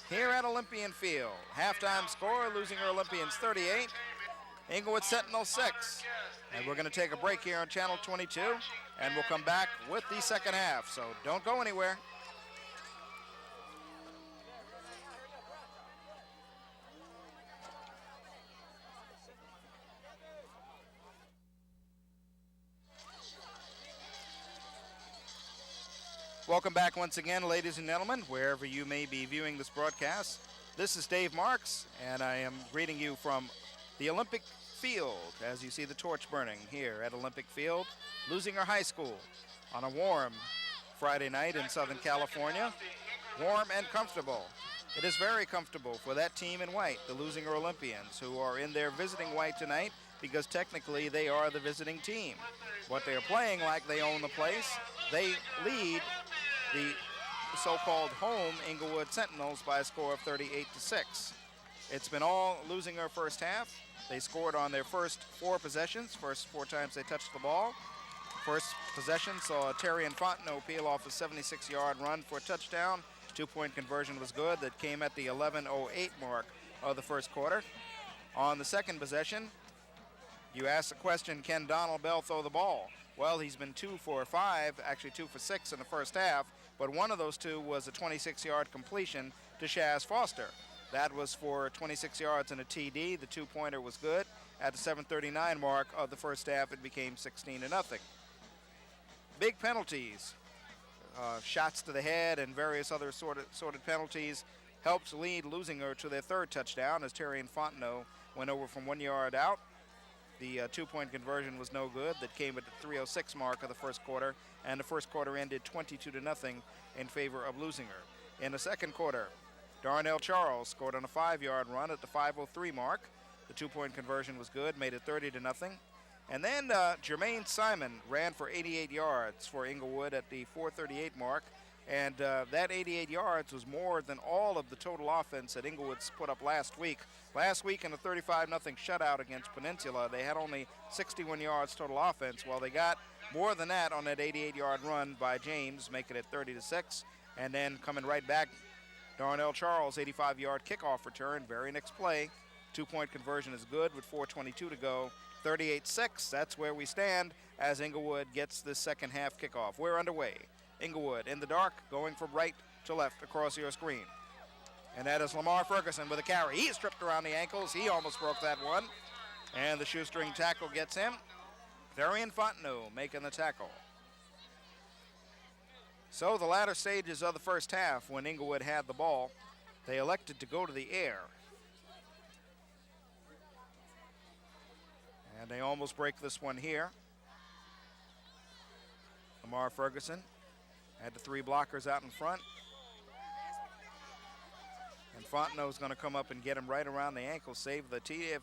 here at Olympian Field. Halftime score, Leuzinger Olympians 38 Inglewood Sentinel 6. And we're going to take a break here on Channel 22, and we'll come back with the second half. So don't go anywhere. Welcome back once again, ladies and gentlemen, wherever you may be viewing this broadcast. This is Dave Marks, and I am greeting you from the Olympic Field as you see the torch burning here at Olympic Field, Leuzinger High School, on a warm Friday night in Southern California. Warm and comfortable. It is very comfortable for that team in white, the Leuzinger Olympians, who are in their visiting white tonight because technically they are the visiting team. But they are playing like they own the place. They lead the so-called home Inglewood Sentinels by a score of 38-6. It's been all Leuzinger first half. They scored on their first 4 possessions, first 4 times they touched the ball. First possession saw Terry Fontenot peel off a 76-yard run for a touchdown. 2-point conversion was good. That came at the 11:08 mark of the first quarter. On the second possession, you asked the question, can Donald Bell throw the ball? Well, he's been 2 for 5, actually 2 for 6 in the first half, but one of those 2 was a 26-yard completion to Shaz Foster. That was for 26 yards and a TD. The 2-pointer was good. At the 7:39 mark of the first half, it became 16-0. Big penalties, shots to the head and various other sorted penalties helped lead Leuzinger to their 3rd touchdown as Terry Fontenot went over from 1 yard out. The 2-point conversion was no good. That came at the 3:06 mark of the first quarter, and the first quarter ended 22-0 in favor of Leuzinger. In the second quarter, Darnell Charles scored on a 5-yard run at the 5:03 mark. The 2-point conversion was good, made it 30-0. And then Jermaine Simon ran for 88 yards for Inglewood at the 4:38 mark, and that 88 yards was more than all of the total offense that Inglewood's put up last week. Last week in a 35-0 shutout against Peninsula, they had only 61 yards total offense. Well, they got more than that on that 88-yard run by James, making it 30-6. And then coming right back, Darnell Charles, 85-yard kickoff return, very next play. 2-point conversion is good with 4:22 to go. 38-6, that's where we stand as Inglewood gets this second half kickoff. We're underway. Inglewood in the dark, going from right to left across your screen. And that is Lamar Ferguson with a carry. He's stripped around the ankles. He almost broke that one. And the shoestring tackle gets him. Varian Fontenot making the tackle. So the latter stages of the first half, when Inglewood had the ball, they elected to go to the air. And they almost break this one here. Lamar Ferguson had the 3 blockers out in front. And Fontenot's going to come up and get him right around the ankle, save the tee. If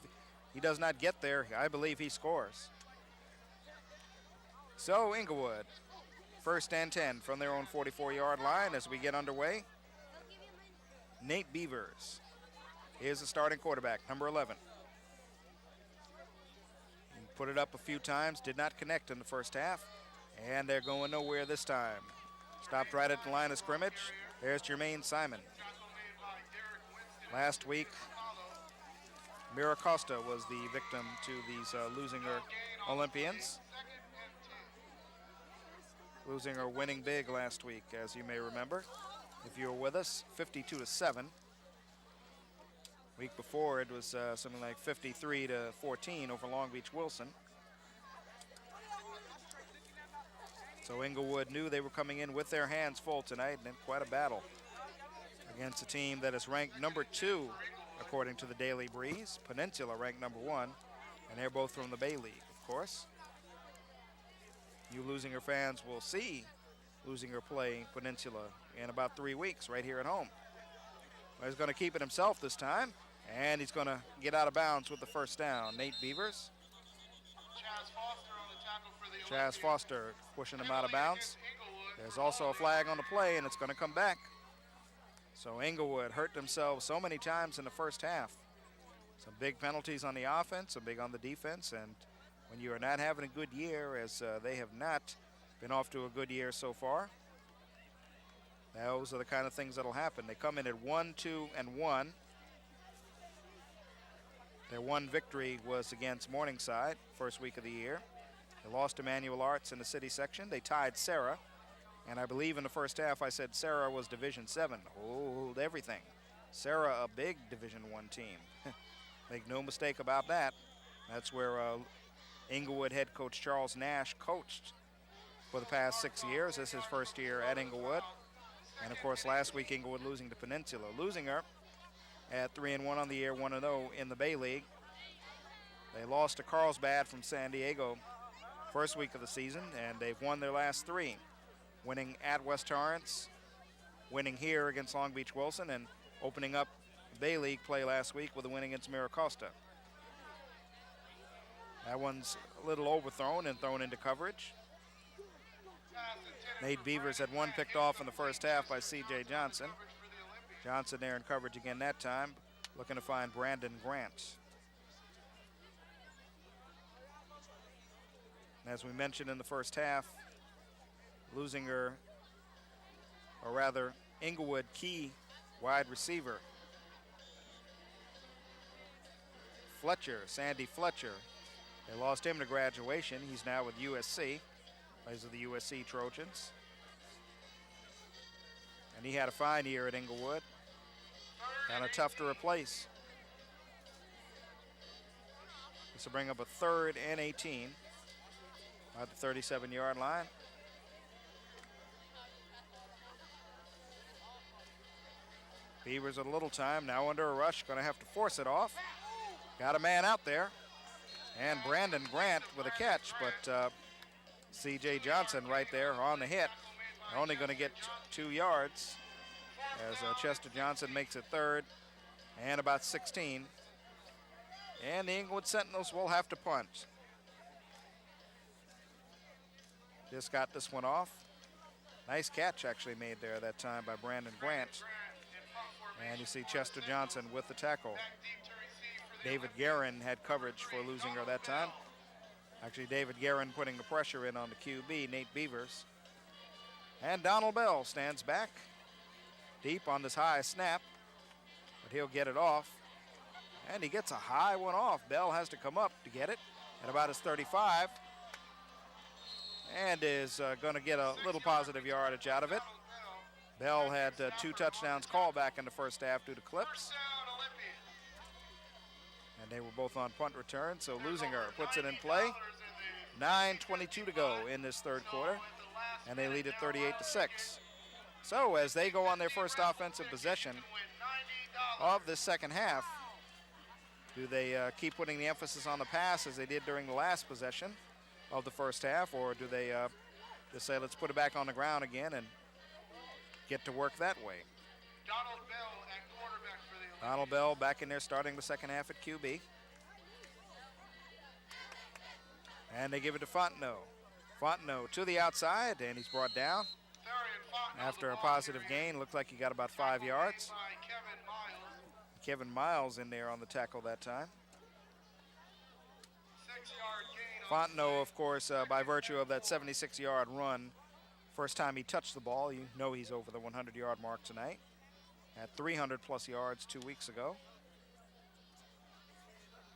he does not get there, I believe he scores. So Inglewood, 1st and 10 from their own 44-yard line as we get underway. Nate Beavers is the starting quarterback, number 11. He put it up a few times, did not connect in the first half, and they're going nowhere this time. Stopped right at the line of scrimmage. There's Jermaine Simon. Last week, Mira Costa was the victim to these Leuzinger Olympians. Leuzinger winning big last week, as you may remember, if you were with us, 52-7. Week before, it was something like 53-14 over Long Beach Wilson. So Inglewood knew they were coming in with their hands full tonight, and quite a battle against a team that is ranked number 2, according to the Daily Breeze. Peninsula ranked number 1, and they're both from the Bay League, of course. You Leuzinger fans will see Leuzinger play Peninsula in about 3 weeks right here at home. Well, he's going to keep it himself this time, and he's going to get out of bounds with the first down. Nate Beavers. Chaz Foster pushing him out of bounds. There's also a flag on the play, and it's going to come back. So Inglewood hurt themselves so many times in the first half. Some big penalties on the offense, some big on the defense, and when you are not having a good year, as they have not been off to a good year so far, those are the kind of things that'll happen. They come in at 1-2-1. Their one victory was against Morningside, first week of the year. They lost to Manual Arts in the city section. They tied Sarah. And I believe in the first half I said Sarah was Division 7. Hold everything. Sarah, a big Division 1 team. Make no mistake about that. That's where Inglewood head coach Charles Nash coached for the past 6 years. This is his first year at Inglewood. And of course, last week Inglewood losing to Peninsula. Leuzinger at 3-1 on the year, 1-0 in the Bay League. They lost to Carlsbad from San Diego first week of the season, and they've won their last 3, winning at West Torrance, winning here against Long Beach Wilson, and opening up Bay League play last week with a win against Miracosta. That one's a little overthrown and thrown into coverage. Nate Beavers had one picked off in the first half by C.J. Johnson. Johnson there in coverage again that time, looking to find Brandon Grant. And as we mentioned in the first half, Leuzinger, or rather Inglewood key wide receiver Fletcher, Sandy Fletcher. They lost him to graduation. He's now with USC. Plays with the USC Trojans. And he had a fine year at Inglewood. Kind of tough to replace. This will bring up a 3rd and 18 at the 37-yard line. Beavers with a little time, now under a rush, going to have to force it off. Got a man out there. And Brandon Grant with a catch, but C.J. Johnson right there on the hit. Only going to get 2 yards as Chester Johnson makes it 3rd and about 16. And the Inglewood Sentinels will have to punt. Just got this one off. Nice catch actually made there that time by Brandon Grant. And you see Chester Johnson with the tackle. David Guerin had coverage for Leuzinger that time. Actually, David Guerin putting the pressure in on the QB, Nate Beavers. And Donald Bell stands back deep on this high snap, but he'll get it off. And he gets a high one off. Bell has to come up to get it at about his 35. And is going to get a little positive yardage out of it. Bell had 2 touchdowns called back in the first half due to clips. And they were both on punt return, so Leuzinger puts it in play. 9:22 to go in this 3rd quarter, and they lead it 38-6. So as they go on their first offensive possession of this second half, do they keep putting the emphasis on the pass as they did during the last possession of the first half, or do they just say, let's put it back on the ground again and get to work that way? Donald Bell back in there starting the second half at QB. And they give it to Fontenot. Fontenot to the outside, and he's brought down. After a positive gain, looked like he got about 5 yards. Kevin Miles in there on the tackle that time. Fontenot, of course, by virtue of that 76-yard run, first time he touched the ball, you know he's over the 100-yard mark tonight. At 300-plus yards 2 weeks ago.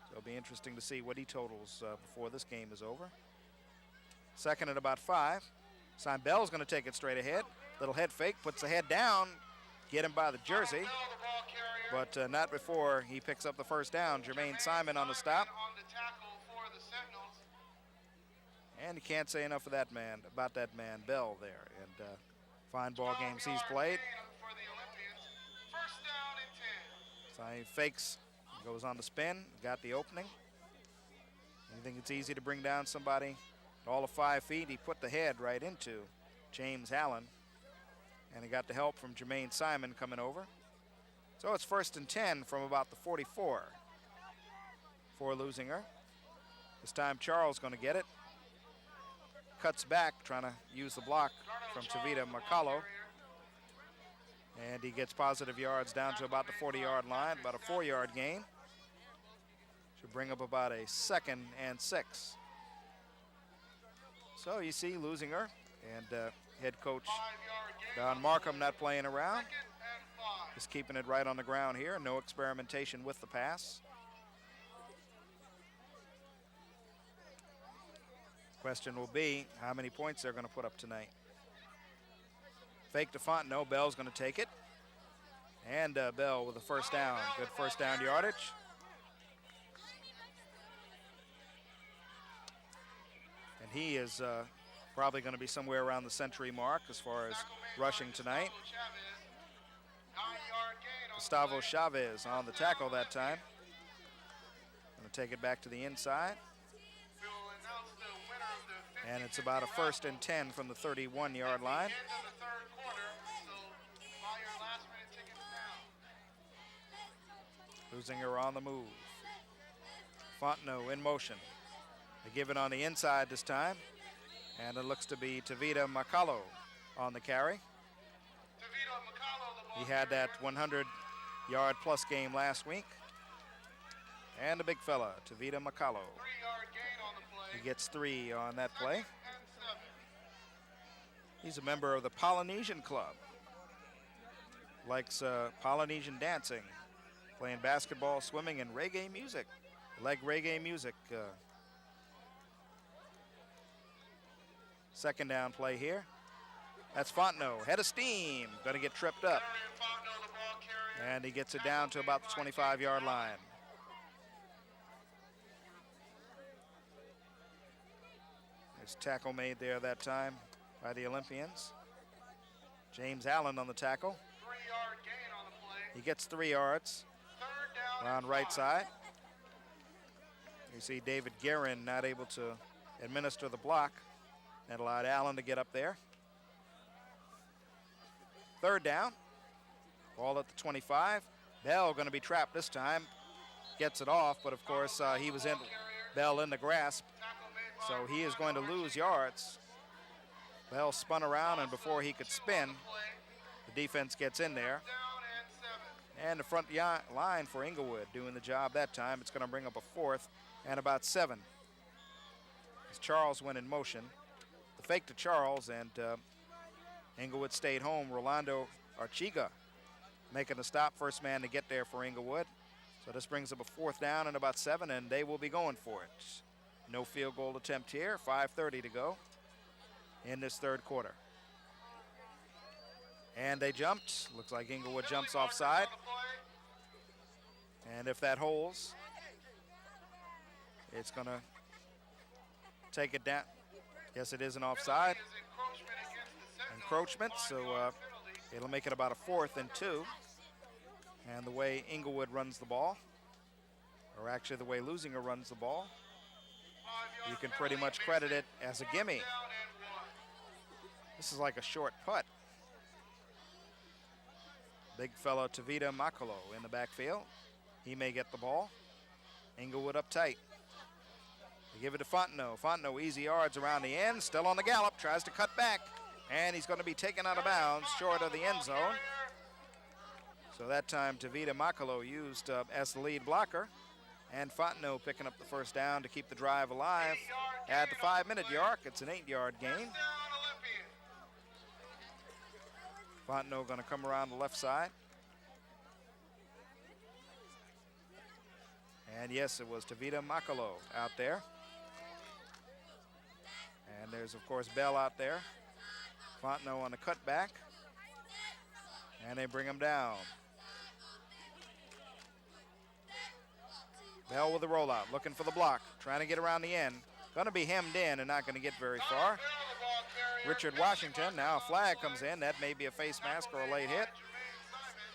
So it'll be interesting to see what he totals before this game is over. Second at about 5. Simon Bell's going to take it straight ahead. Little head fake, puts the head down, get him by the jersey. But not before he picks up the first down. Jermaine Simon on the stop. And you can't say enough of that man, about that man, Bell there. And fine ball games he's played. So he fakes, goes on the spin, got the opening. You think it's easy to bring down somebody at all of 5 feet? He put the head right into James Allen. And he got the help from Jermaine Simon coming over. So it's 1st and 10 from about the 44 for Leuzinger. This time Charles going to get it. Cuts back, trying to use the block from Tavita Macalo. And he gets positive yards down to about the 40-yard line, about a 4-yard gain. Should bring up about a 2nd and 6. So you see Leuzinger and head coach Don Markham not playing around. Just keeping it right on the ground here. No experimentation with the pass. Question will be how many points they're going to put up tonight. Fake to Fontenot. Bell's going to take it. And Bell with a first down. Good first down yardage. And he is probably going to be somewhere around the century mark as far as rushing tonight. Gustavo Chavez on the tackle that time. Going to take it back to the inside. And it's about a 1st and 10 from the 31-yard line. Leuzinger on the move. Fontenot in motion. They give it on the inside this time. And it looks to be Tavita Macalo on the carry. He had that 100-yard plus game last week. And a big fella, Tavita Macalo. He gets 3 on that play. He's a member of the Polynesian Club. Likes Polynesian dancing, playing basketball, swimming, and reggae music. Like reggae music. Second down play here. That's Fontenot, head of steam, going to get tripped up. And he gets it down to about the 25-yard line. There's tackle made there that time by the Olympians. James Allen on the tackle. 3-yard gain on the play. He gets 3 yards. Third down Around right side. You see David Guerin not able to administer the block. That allowed Allen to get up there. Third down. Ball at the 25. Bell going to be trapped this time. Gets it off, but of course he was in Bell in the grasp. So he is going to lose yards. Bell spun around, and before he could spin, the defense gets in there. And the front line for Inglewood doing the job that time. It's going to bring up a 4th and about 7. As Charles went in motion. The fake to Charles, and Inglewood stayed home. Rolando Archiga making a stop, first man to get there for Inglewood. So this brings up a 4th down and about 7, and they will be going for it. No field goal attempt here, 5:30 to go in this third quarter. And they jumped. Looks like Inglewood jumps offside. And if that holds, it's going to take it down. Yes, it is an offside. Encroachment, so it'll make it about a 4th and 2. And the way Inglewood runs the ball, or actually the way Leuzinger runs the ball, you can pretty much credit it as a gimme. This is like a short putt. Big fella Tavita Macalo in the backfield. He may get the ball. Inglewood up tight. They give it to Fontenot. Fontenot, easy yards around the end, still on the gallop, tries to cut back, and he's going to be taken out of bounds short of the end zone. So that time Tavita Macalo used as the lead blocker, and Fontenot picking up the first down to keep the drive alive. At the 5-minute mark, it's an 8-yard gain. Fontenot going to come around the left side. And yes, it was Tavita Macalo out there. And there's, of course, Bell out there. Fontenot on the cutback. And they bring him down. Bell with the rollout, looking for the block, trying to get around the end. Going to be hemmed in and not going to get very far. Richard Washington, now a flag comes in. That may be a face mask or a late hit.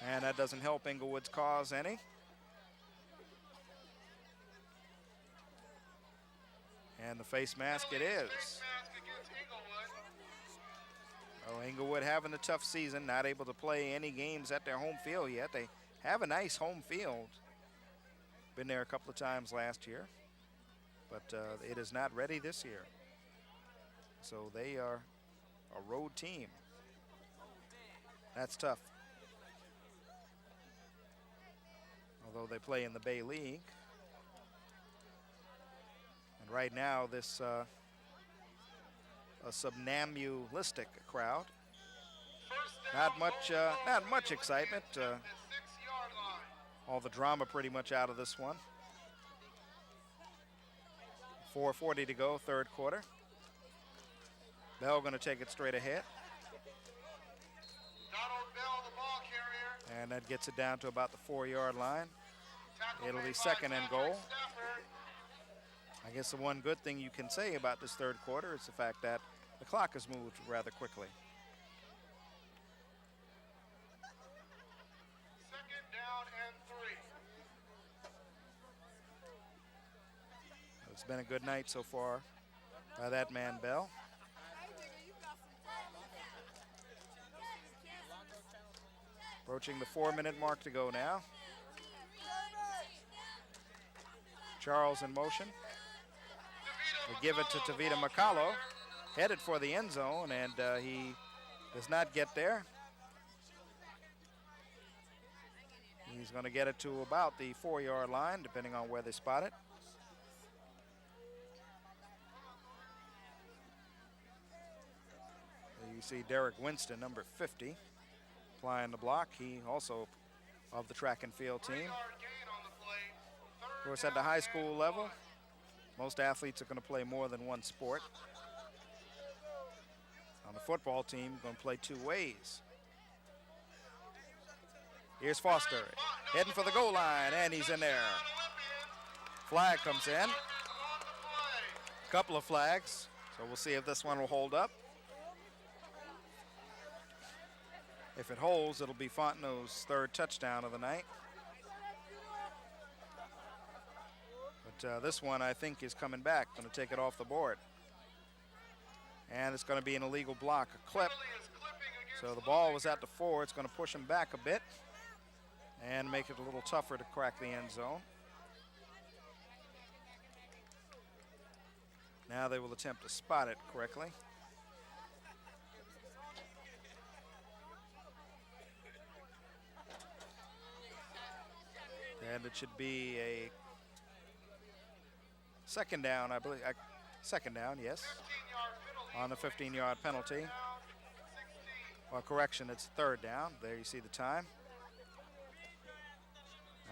And that doesn't help Inglewood's cause any. And the face mask it is. Oh, Inglewood having a tough season, not able to play any games at their home field yet. They have a nice home field. Been there a couple of times last year, but it is not ready this year. So they are a road team. That's tough. Although they play in the Bay League. And right now, this a somnambulistic crowd. Not much excitement. All the drama pretty much out of this one. 4:40 to go, third quarter. Bell going to take it straight ahead. Donald Bell, the ball carrier. And that gets it down to about the 4-yard line. Tackle It'll be made by second and goal. Stafford. I guess the one good thing you can say about this third quarter is the fact that the clock has moved rather quickly. Second down and 3. It's been a good night so far by that man, Bell. Approaching the 4-minute mark to go now. Charles in motion. They give it to Tavita Macalo, headed for the end zone, and he does not get there. He's going to get it to about the 4-yard line, depending on where they spot it. You see Derek Winston, number 50, applying the block. He also of the track and field team. Yard gain on the play. Of course, at the high school level, most athletes are going to play more than one sport. On the football team, going to play 2 ways. Here's Foster, heading for the goal line, and he's in there. Flag comes in. A couple of flags, so we'll see if this one will hold up. If it holds, it'll be Fontenot's 3rd touchdown of the night. But this one, I think, is coming back. Going to take it off the board. And it's going to be an illegal block, a clip. So the ball was at the 4. It's going to push him back a bit and make it a little tougher to crack the end zone. Now they will attempt to spot it correctly. And it should be a second down, I believe. Second down, yes. On the 15-yard penalty. Well, correction, it's 3rd down. There you see the time.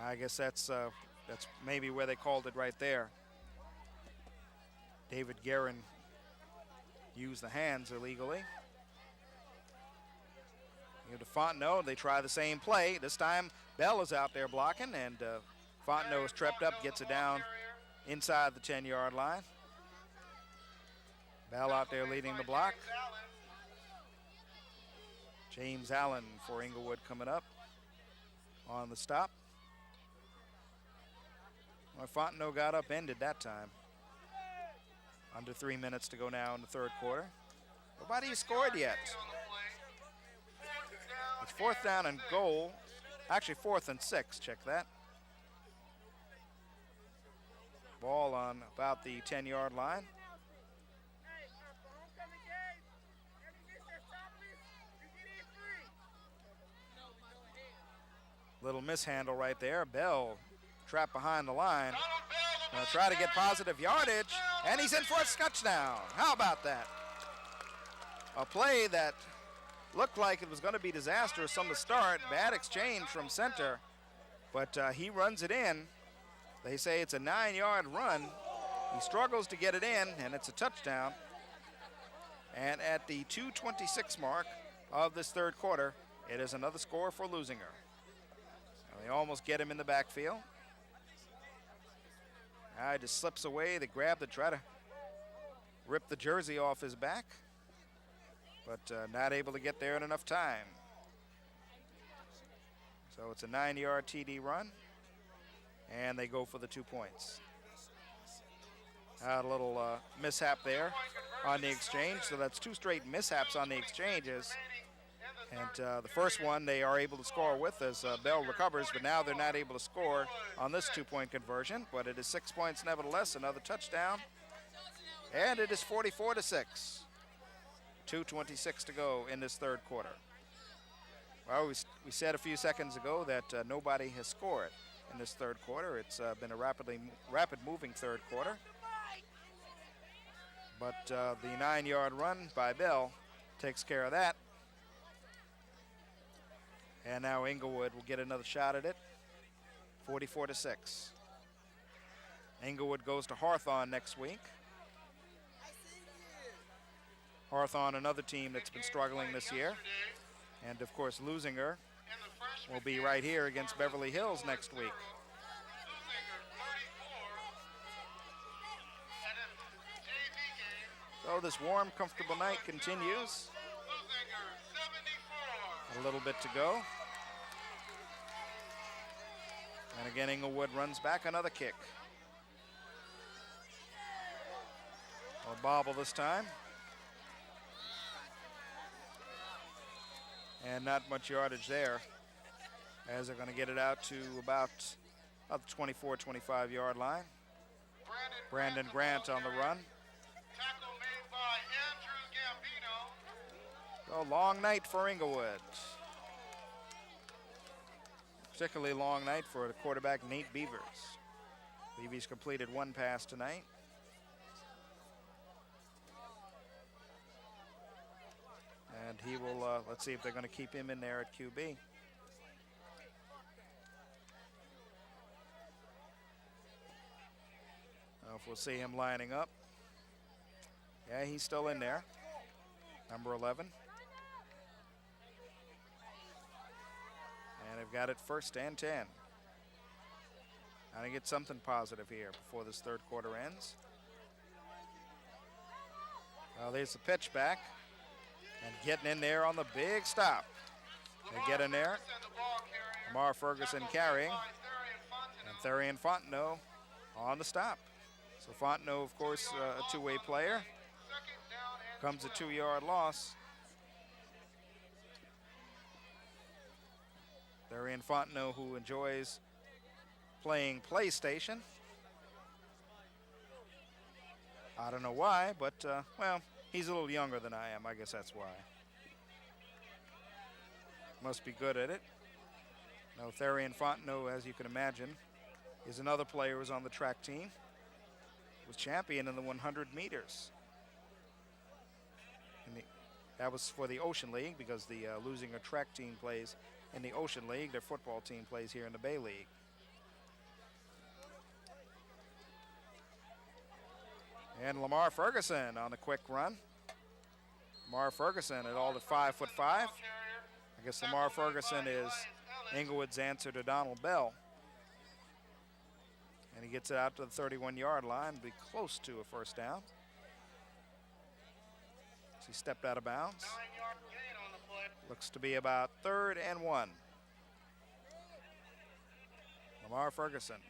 I guess that's maybe where they called it right there. David Guerin used the hands illegally. Here to Fontenot, they try the same play. This time, Bell is out there blocking, and Fontenot is tripped up, gets it down inside the 10-yard line. Bell out there leading the block. James Allen for Inglewood coming up on the stop. Well, Fontenot got upended that time. Under 3 minutes to go now in the 3rd quarter. Nobody has scored yet. It's 4th down and goal. Actually, 4th and 6, check that. Ball on about the 10-yard line. Little mishandle right there. Bell trapped behind the line. Gonna try to get positive yardage, and he's in for a touchdown. How about that? A play that looked like it was going to be disastrous from the start. Bad exchange from center, but he runs it in. They say it's a 9-yard run. He struggles to get it in, and it's a touchdown. And at the 2:26 mark of this 3rd quarter, it is another score for Leuzinger. They almost get him in the backfield. Now he just slips away. They grab to try to rip the jersey off his back, but not able to get there in enough time. So it's a 9-yard TD run, and they go for the 2 points. Had a little mishap there on the exchange, so that's 2 straight mishaps on the exchanges. And the first one they are able to score with as Bell recovers, but now they're not able to score on this 2-point conversion. But it is 6 points nevertheless, another touchdown. And it is 44-6. 2:26 to go in this 3rd quarter. Well, we said a few seconds ago that nobody has scored in this 3rd quarter. It's been a rapid moving 3rd quarter. But the 9-yard run by Bell takes care of that. And now Inglewood will get another shot at it. 44-6. Inglewood goes to Hawthorne next week. Hawthorne, another team that's been struggling this year. And, of course, Leuzinger will be right here against Beverly Hills next week. So this warm, comfortable night continues. A little bit to go. And again, Inglewood runs back another kick. A bobble this time. And not much yardage there, as they're going to get it out to about the 24, 25-yard line. Brandon Grant on the run. Tackle made by Andrew Gambino. A long night for Inglewood. Particularly long night for the quarterback, Nate Beavers. Beavers completed one pass tonight. And he will, let's see if they're going to keep him in there at QB. If we'll see him lining up. Yeah, he's still in there. Number 11. And they've got it 1st and 10. Trying to get something positive here before this third quarter ends. Well, there's the pitch back. And getting in there on the big stop. They get in there. Lamar Ferguson carrying. And Therian Fontenot on the stop. So Fontenot, of course, a two-way player. Comes a 2-yard loss. Therian Fontenot, who enjoys playing PlayStation. I don't know why, but, well, he's a little younger than I am. I guess that's why. Must be good at it. Now, Therian Fontenot, as you can imagine, is another player who's on the track team. Was champion in the 100 meters. That was for the Ocean League, because the Leuzinger track team plays in the Ocean League. Their football team plays here in the Bay League. And Lamar Ferguson on the quick run. Lamar Ferguson at all at 5'5". I guess Lamar Ferguson is Inglewood's answer to Donald Bell. And he gets it out to the 31-yard line, be close to a first down. So he stepped out of bounds. 9-yard gain on the play. Looks to be about 3rd and 1. Lamar Ferguson.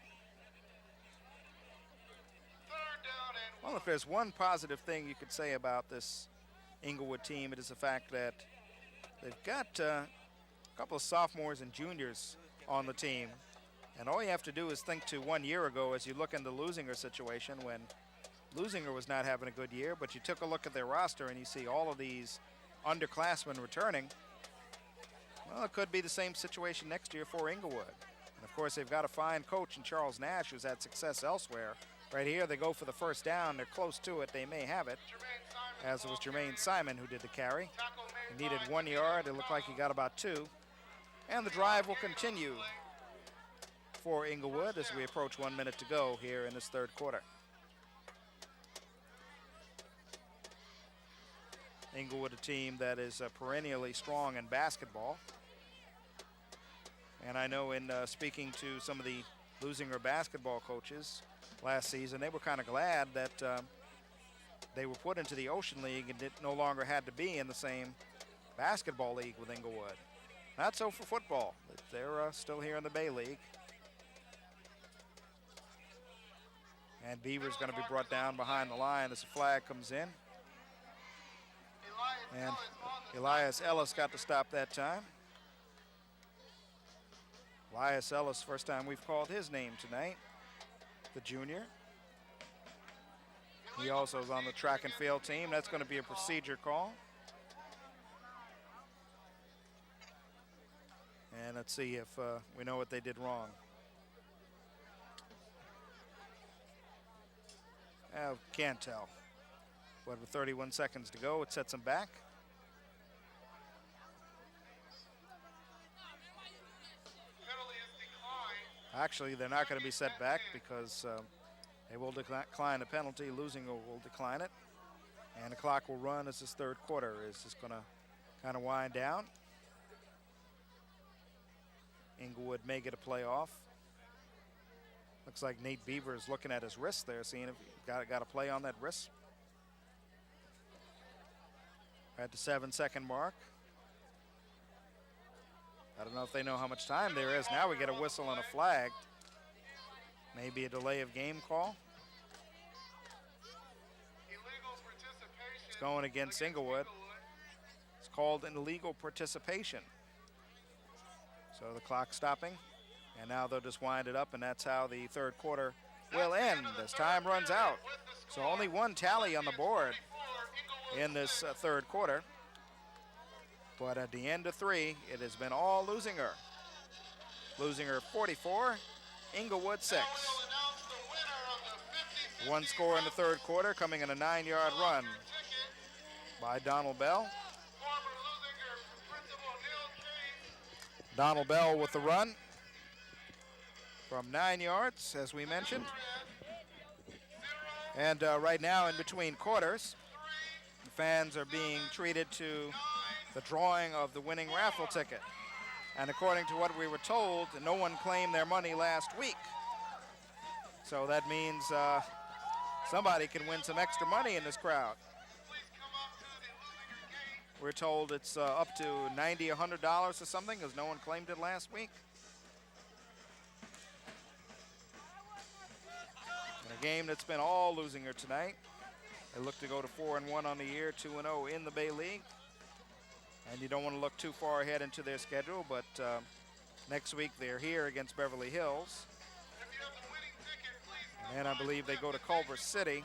3rd down and Well, if there's one positive thing you could say about this Inglewood team, it is the fact that they've got a couple of sophomores and juniors on the team. And all you have to do is think to 1 year ago as you look in the Leuzinger situation, when Leuzinger was not having a good year, but you took a look at their roster and you see all of these underclassmen returning. Well, it could be the same situation next year for Inglewood. And of course, they've got a fine coach in Charles Nash, who's had success elsewhere. Right here, they go for the first down. They're close to it. They may have it, as it was Jermaine Simon who did the carry. He needed 1 yard. It looked like he got about 2. And the drive will continue for Inglewood as we approach 1 minute to go here in this third quarter. Inglewood, a team that is perennially strong in basketball. And I know in speaking to some of the Leuzinger basketball coaches last season, they were kind of glad that they were put into the Ocean League and no longer had to be in the same basketball league with Inglewood. Not so for football. They're still here in the Bay League. And Beaver's going to be brought down behind the line as the flag comes in. And Elias Ellis got to stop that time. Elias Ellis, first time we've called his name tonight, the junior. He also is on the track and field team. That's going to be a procedure call. And let's see if we know what they did wrong. Can't tell. But with 31 seconds to go, it sets them back. penalty is declined. Actually, they're not going to be set back because they will decline the penalty. Leuzinger will decline it. And the clock will run as this third quarter is just going to kind of wind down. Inglewood may get a play off. Looks like Nate Beaver is looking at his wrist there, seeing if he got a play on that wrist. At the 7-second mark. I don't know if they know how much time there is. Now we get a whistle and a flag. Maybe a delay of game call. It's going against Inglewood. It's called an illegal participation. So the clock stopping, and now they'll just wind it up, and that's how the third quarter will end as time runs out. So only one tally on the board in this third quarter. But at the end of 3, it has been all Leuzinger. Leuzinger 44, Inglewood 6. One score in the third quarter, coming in a 9-yard run by Donald Bell. Donald Bell with the run from 9 yards, as we mentioned. And right now, in between quarters, the fans are being treated to the drawing of the winning raffle ticket. And according to what we were told, no one claimed their money last week. So that means somebody can win some extra money in this crowd. We're told it's up to $90, $100 or something, because no one claimed it last week. And a game that's been all Leuzinger tonight. They look to go to 4-1 on the year, 2-0 in the Bay League. And you don't want to look too far ahead into their schedule, but next week they're here against Beverly Hills. And then I believe they go to Culver City.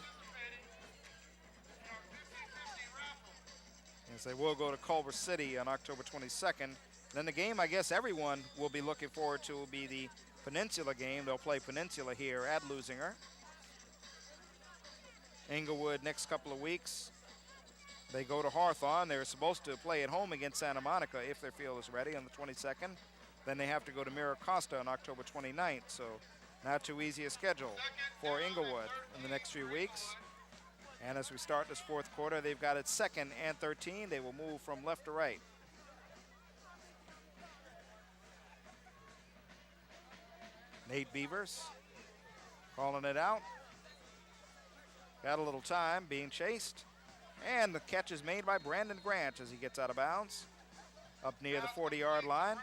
Yes, they will go to Culver City on October 22nd. Then the game I guess everyone will be looking forward to will be the Peninsula game. They'll play Peninsula here at Leuzinger. Inglewood next couple of weeks. They go to Hawthorne. They're supposed to play at home against Santa Monica if their field is ready on the 22nd. Then they have to go to Miracosta on October 29th. So not too easy a schedule for Inglewood in the next few weeks. And as we start this fourth quarter, they've got it 2nd and 13. They will move from left to right. Nate Beavers calling it out. Got a little time, being chased. And the catch is made by Brandon Grant as he gets out of bounds up near the 40-yard line.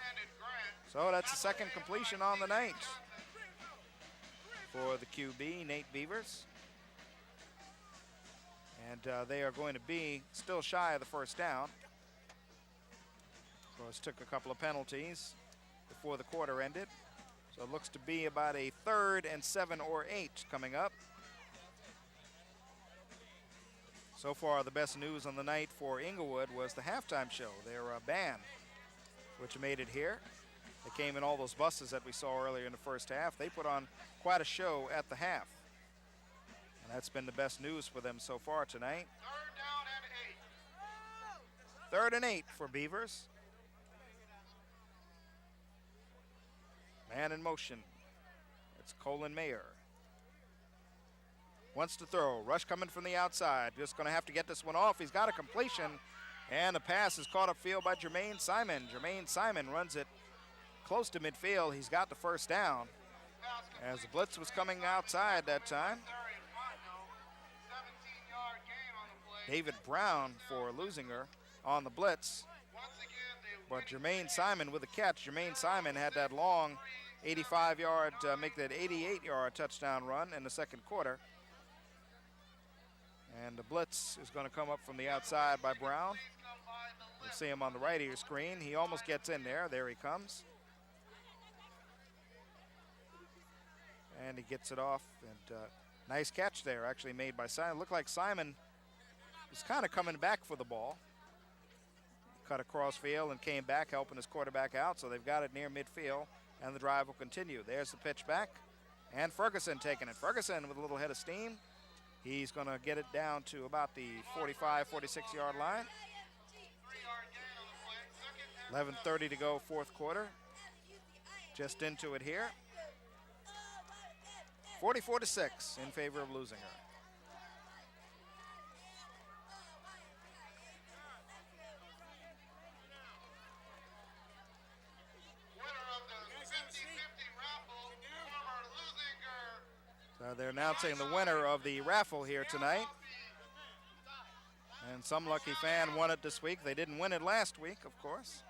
So that's the second completion on the night for the QB, Nate Beavers. And they are going to be still shy of the first down. Of course, took a couple of penalties before the quarter ended. So it looks to be about a 3rd and 7 or 8 coming up. So far, the best news on the night for Inglewood was the halftime show, their band, which made it here. They came in all those buses that we saw earlier in the first half. They put on quite a show at the half. And that's been the best news for them so far tonight. 3rd and 8 for Beavers. Man in motion. It's Colin Mayer. Wants to throw. Rush coming from the outside. Just going to have to get this one off. He's got a completion. And the pass is caught upfield by Jermaine Simon. Jermaine Simon runs it close to midfield. He's got the first down. As the blitz was coming outside that time. David Brown for Leuzinger on the blitz. But Jermaine Simon with the catch. Jermaine Simon had that long 85-yard, make that 88-yard touchdown run in the second quarter. And the blitz is going to come up from the outside by Brown. You'll see him on the right of your screen. He almost gets in there. There he comes. And he gets it off. And nice catch there actually made by Simon. Looked like Simon was kind of coming back for the ball. Cut across field and came back, helping his quarterback out. So they've got it near midfield, and the drive will continue. There's the pitch back. And Ferguson taking it. Ferguson with a little head of steam. He's going to get it down to about the 45, 46-yard line. 11:30 to go, fourth quarter. Just into it here. 44-6 in favor of Leuzinger. They're announcing the winner of the raffle here tonight. And some lucky fan won it this week. They didn't win it last week, of course.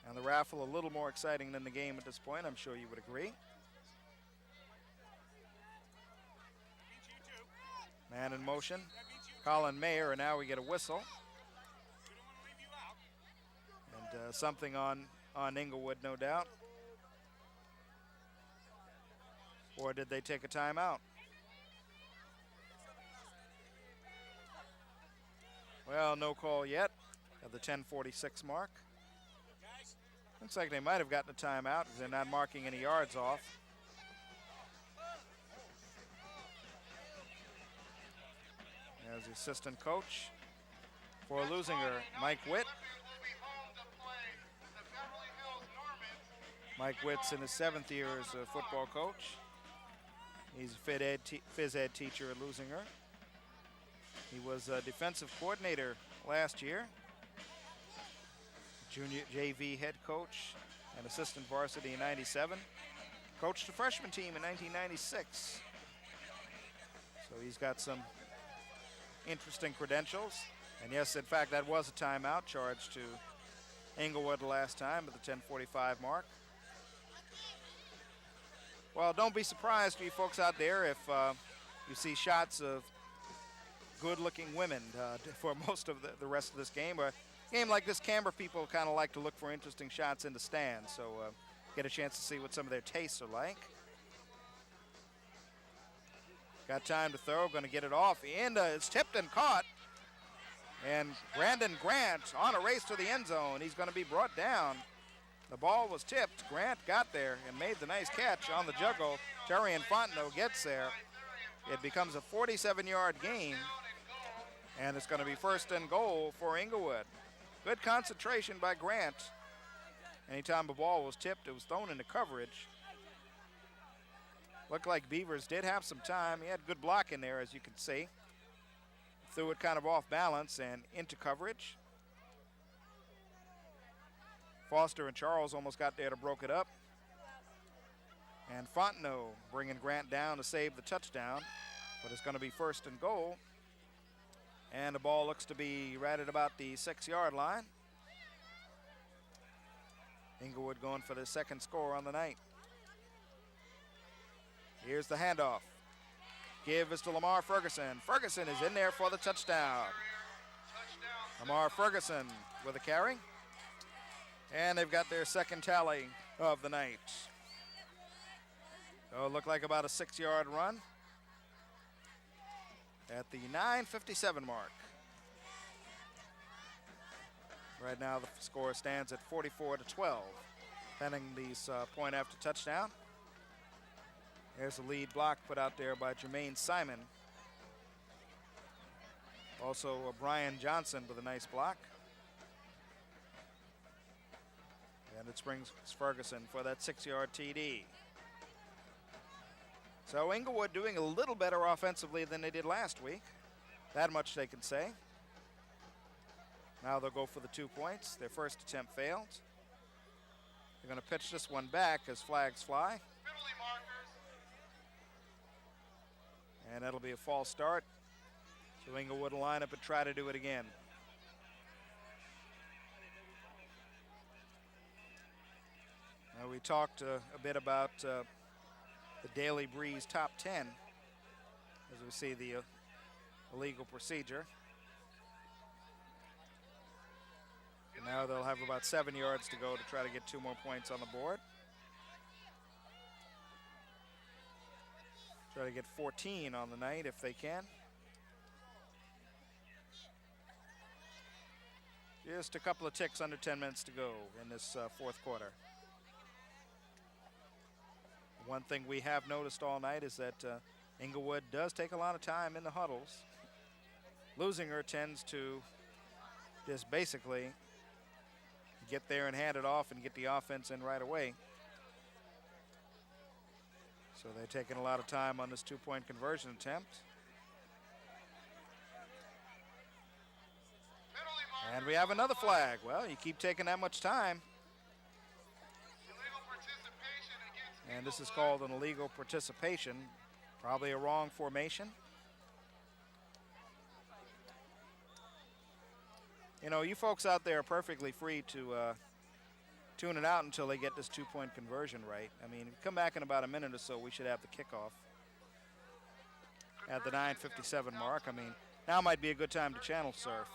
And the raffle a little more exciting than the game at this point, I'm sure you would agree. Man in motion, Colin Mayer, and now we get a whistle. And something on Inglewood, no doubt. Or did they take a timeout? Well, no call yet at the 10:46 mark. Looks like they might have gotten a timeout because they're not marking any yards off. There's the assistant coach for Leuzinger, Mike Witt. Mike Witt's in his 7th year as a football coach. He's a phys ed teacher at Leuzinger. He was a defensive coordinator last year, junior JV head coach and assistant varsity in '97. Coached the freshman team in 1996. So he's got some interesting credentials. And yes, in fact, that was a timeout charged to Inglewood last time at the 10:45 mark. Well, don't be surprised, you folks out there, if you see shots of good-looking women for most of the rest of this game. A game like this, Canberra people kind of like to look for interesting shots in the stands, so get a chance to see what some of their tastes are like. Got time to throw, going to get it off, and it's tipped and caught. And Brandon Grant on a race to the end zone. He's going to be brought down. The ball was tipped. Grant got there and made the nice catch on the juggle. Terrian Fontenot gets there. It becomes a 47-yard gain, and it's going to be 1st and goal for Inglewood. Good concentration by Grant. Anytime the ball was tipped, it was thrown into coverage. Looked like Beavers did have some time. He had good block in there, as you can see. Threw it kind of off balance and into coverage. Foster and Charles almost got there to broke it up. And Fontenot bringing Grant down to save the touchdown. But it's going to be 1st and goal. And the ball looks to be right at about the 6-yard line. Inglewood going for the 2nd score on the night. Here's the handoff. Give is to Lamar Ferguson. Ferguson is in there for the touchdown. Lamar Ferguson with a carry. And they've got their 2nd tally of the night. So it looked like about a 6-yard run at the 9:57 mark. Right now the score stands at 44-12, pending these point after touchdown. There's a lead block put out there by Jermaine Simon. Also Brian Johnson with a nice block. And it brings Ferguson for that 6-yard TD. So Inglewood doing a little better offensively than they did last week. That much they can say. Now they'll go for the 2 points. Their first attempt failed. They're going to pitch this one back as flags fly. And that'll be a false start. So Inglewood will line up and try to do it again. Now we talked a bit about the Daily Breeze top 10 as we see the illegal procedure. And now they'll have about 7 yards to go to try to get 2 more points on the board. Try to get 14 on the night if they can. Just a couple of ticks under 10 minutes to go in this 4th quarter. One thing we have noticed all night is that Inglewood does take a lot of time in the huddles. Leuzinger tends to just basically get there and hand it off and get the offense in right away. So they're taking a lot of time on this 2-point conversion attempt. And we have another flag. Well, you keep taking that much time. And And this is called an illegal participation, probably a wrong formation. You know, you folks out there are perfectly free to tune it out until they get this two-point conversion right. I mean, if you come back in about a minute or so, we should have the kickoff at the 9:57 mark. I mean, now might be a good time to channel surf.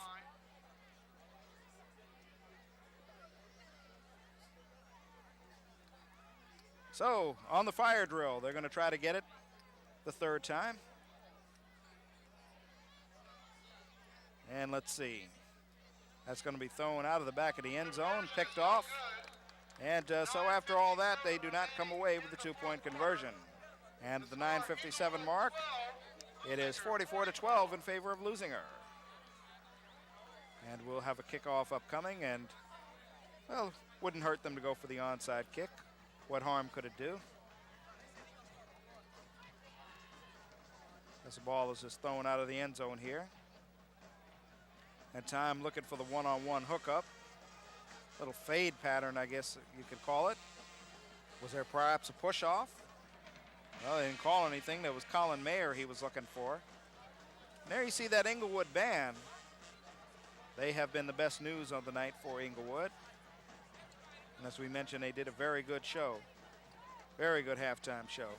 So, on the fire drill, they're going to try to get it the third time. And let's see. That's going to be thrown out of the back of the end zone, picked off. And so after all that, they do not come away with the two-point conversion. And at the 9:57 mark, it is 44-12 in favor of Leuzinger. And we'll have a kickoff upcoming, and, well, wouldn't hurt them to go for the onside kick. What harm could it do? As the ball is just thrown out of the end zone here. And time looking for the one-on-one hookup. Little fade pattern, I guess you could call it. Was there perhaps a push-off? Well, they didn't call anything. There was Colin Mayer he was looking for. And there you see that Inglewood band. They have been the best news of the night for Inglewood. And as we mentioned, they did a very good show. Very good halftime show.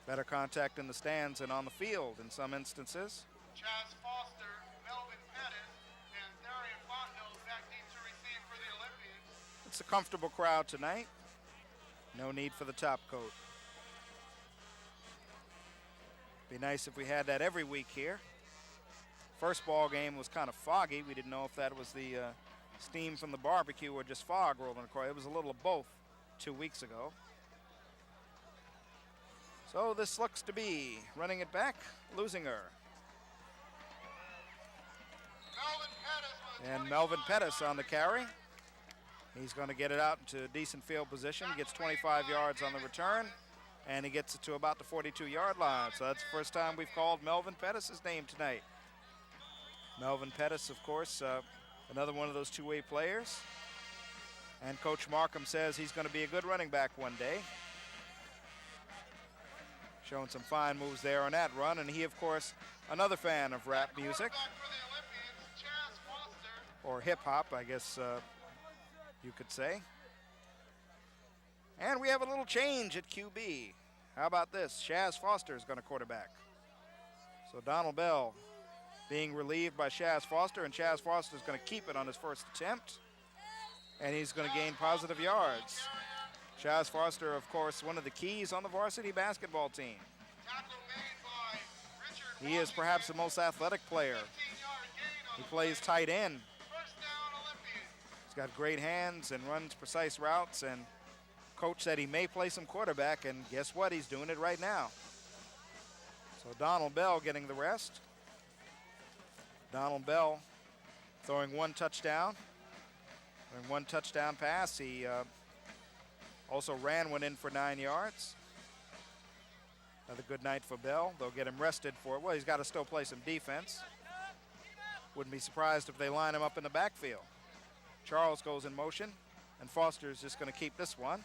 Better contact in the stands and on the field in some instances. Chaz Foster, Melvin Pettis, and Darian Fontenot back deep to receive for the Olympians. It's a comfortable crowd tonight. No need for the top coat. Be nice if we had that every week here. First ball game was kind of foggy. We didn't know if that was the steam from the barbecue or just fog rolling across. It was a little of both 2 weeks ago. So this looks to be running it back, Leuzinger. And Melvin Pettis on the carry. He's going to get it out into decent field position. Gets 25 yards on the return, and he gets it to about the 42-yard line. So that's the first time we've called Melvin Pettis' name tonight. Melvin Pettis, of course, another one of those two-way players. And Coach Markham says he's going to be a good running back one day. Showing some fine moves there on that run. And he, of course, another fan of rap music. Or hip-hop, I guess you could say. And we have a little change at QB. How about this? Chaz Foster is going to quarterback. So Donald Bell being relieved by Chaz Foster, and Chaz Foster is going to keep it on his first attempt. And he's going to gain positive yards. Chaz Foster, of course, one of the keys on the varsity basketball team. He is perhaps the most athletic player. He plays tight end. He's got great hands and runs precise routes, and coach said he may play some quarterback, and guess what? He's doing it right now. So Donald Bell getting the rest. Donald Bell throwing one touchdown. And one touchdown pass. He also ran one in for 9 yards. Another good night for Bell. They'll get him rested for it. Well, he's got to still play some defense. Wouldn't be surprised if they line him up in the backfield. Charles goes in motion, and Foster's just going to keep this one.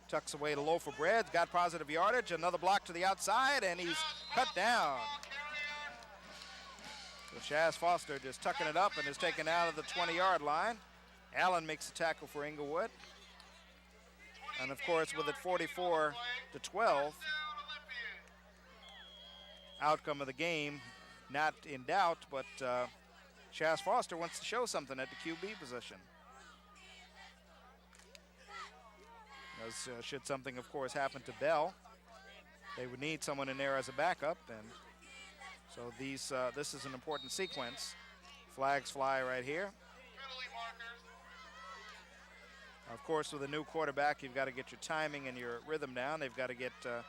Tucks away the loaf of bread, got positive yardage, another block to the outside, and he's cut down. So Chaz Foster just tucking it up and is taken out of the 20-yard line. Allen makes the tackle for Inglewood. And of course, with it 44-12, outcome of the game not in doubt, but Chaz Foster wants to show something at the QB position. As, should something, of course, happen to Bell, they would need someone in there as a backup, and so this is an important sequence. Flags fly right here. Of course, with a new quarterback, you've got to get your timing and your rhythm down. They've got to get the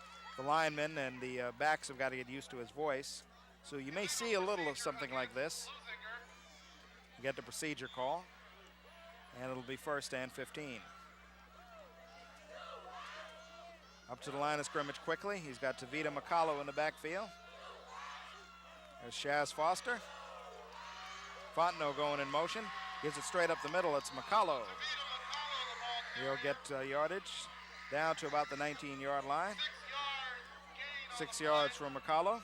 linemen and the backs have got to get used to his voice. So you may see a little of something like this. You get the procedure call, and it'll be 1st and 15. Up to the line of scrimmage quickly. He's got Tavita McCullough in the backfield. There's Chaz Foster. Fontenot going in motion. Gives it straight up the middle. It's McCullough. He'll get yardage down to about the 19-yard line. 6 yards from McCullough.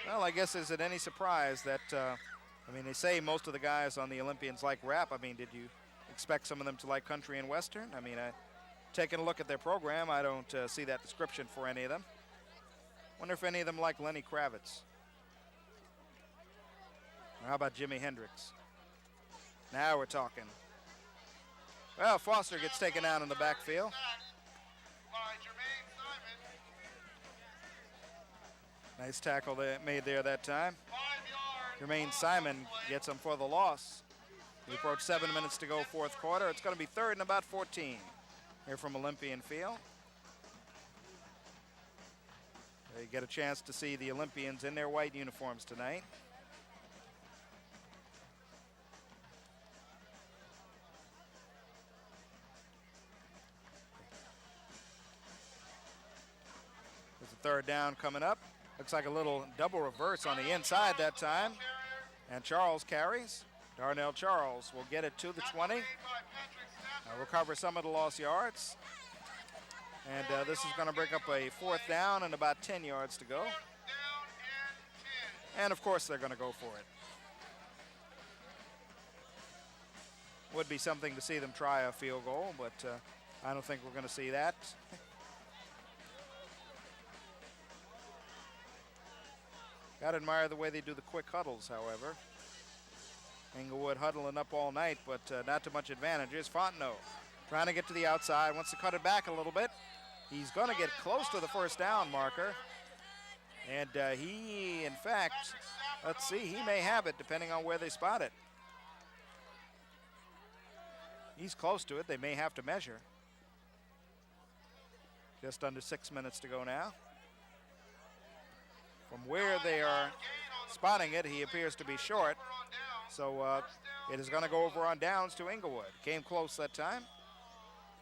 Well, I guess is it any surprise that, I mean, they say most of the guys on the Olympians like rap. I mean, did you expect some of them to like country and western? I mean, taking a look at their program, I don't see that description for any of them. Wonder if any of them like Lenny Kravitz. Or how about Jimi Hendrix? Now we're talking. Well, Foster gets taken down in the backfield. Nice tackle made there that time. Jermaine Simon gets him for the loss. We approach 7 minutes to go, fourth quarter. It's going to be third and about 14 here from Olympian Field. You get a chance to see the Olympians in their white uniforms tonight. There's a third down coming up. Looks like a little double reverse on the inside that time. And Charles carries. Darnell Charles will get it to the 20. Recover some of the lost yards. And this is going to break up a fourth down and about 10 yards to go. And of course they're going to go for it. Would be something to see them try a field goal, but I don't think we're going to see that. Got to admire the way they do the quick huddles, however. Inglewood huddling up all night, but not too much advantage. Here's Fontenot trying to get to the outside, wants to cut it back a little bit. He's going to get close to the first down marker. And he, in fact, let's see, he may have it depending on where they spot it. He's close to it. They may have to measure. Just under 6 minutes to go now. From where they are spotting it, he appears to be short. So it is going to go over on downs to Inglewood. Came close that time.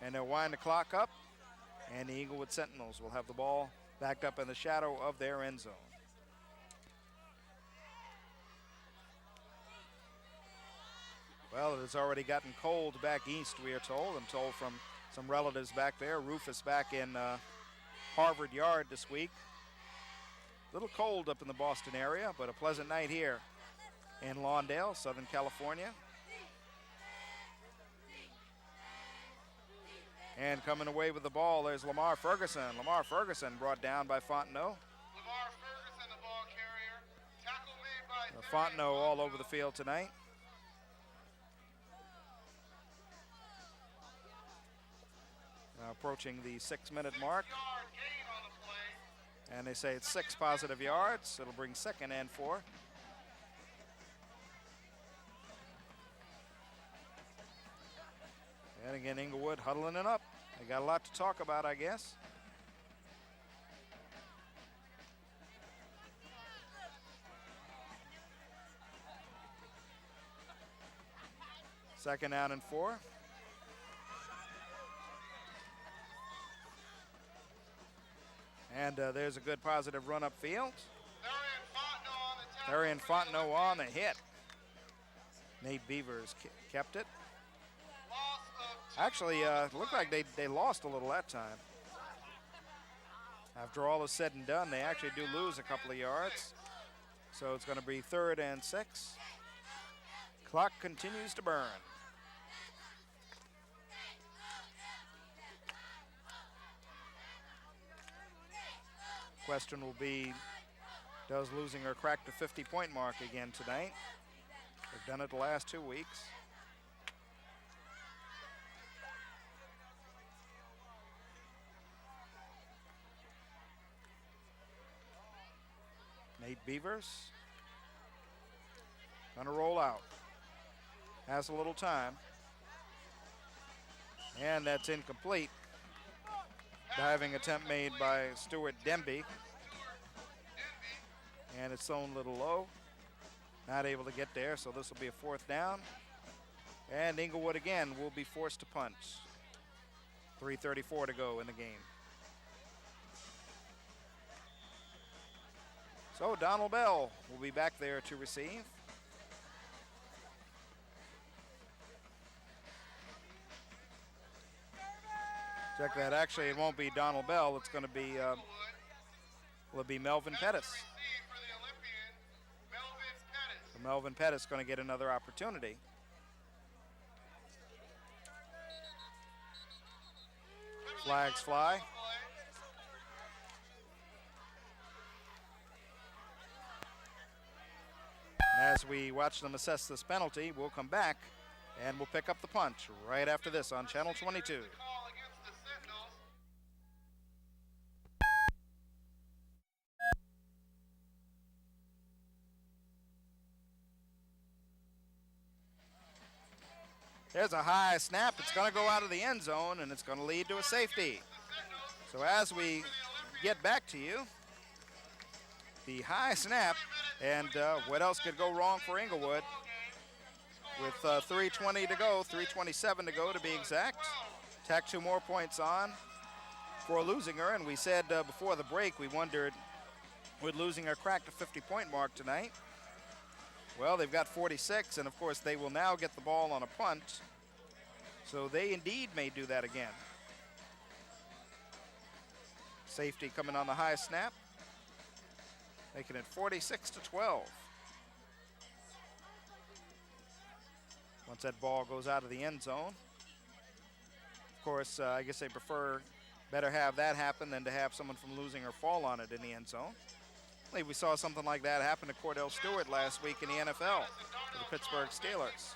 And they'll wind the clock up. And the Inglewood Sentinels will have the ball backed up in the shadow of their end zone. Well, it has already gotten cold back east, we are told. I'm told from some relatives back there. Rufus back in Harvard Yard this week. A little cold up in the Boston area, but a pleasant night here in Lawndale, Southern California. And coming away with the ball, there's Lamar Ferguson. Lamar Ferguson brought down by Fontenot. Lamar Ferguson, the ball carrier. Tackle made by Fontenot all over the field tonight. Now approaching the 6 minute mark. And they say it's 6 positive yards. It'll bring second and 4. And again, Inglewood huddling it up. They got a lot to talk about, I guess. Second down and 4. And there's a good positive run upfield. Therian Fontenot on the hit. Nate Beavers kept it. Actually, it looked like they lost a little that time. After all is said and done, they actually do lose a couple of yards. So it's going to be 3rd and 6. Clock continues to burn. Question will be, does Leuzinger crack the 50-point mark again tonight? They've done it the last 2 weeks. Nate Beavers gonna roll out. Has a little time. And that's incomplete. Diving attempt made by Stuart Demby. And it's thrown a little low. Not able to get there, so this will be a 4th down. And Inglewood again will be forced to punt. 3:34 to go in the game. So Donald Bell will be back there to receive. Check that. Actually, it won't be Donald Bell. It's going to be, will it be Melvin Pettis? Receive for the Olympian, Melvin Pettis. So Melvin Pettis going to get another opportunity. Flags fly. And as we watch them assess this penalty, we'll come back and we'll pick up the punch right after this on Channel 22. Call against the Sentinels. There's a high snap. It's going to go out of the end zone, and it's going to lead to a safety. So as we get back to you, the high snap, and what else could go wrong for Inglewood? With 3:20 to go, 3:27 to go to be exact. Tack 2 more points on for Leuzinger, and we said before the break we wondered, would Leuzinger crack the 50-point mark tonight? Well, they've got 46, and of course they will now get the ball on a punt. So they indeed may do that again. Safety coming on the high snap, making it 46-12. Once that ball goes out of the end zone. Of course, I guess they prefer better have that happen than to have someone from Leuzinger fall on it in the end zone. I believe we saw something like that happen to Cordell Stewart last week in the NFL for the Pittsburgh Steelers.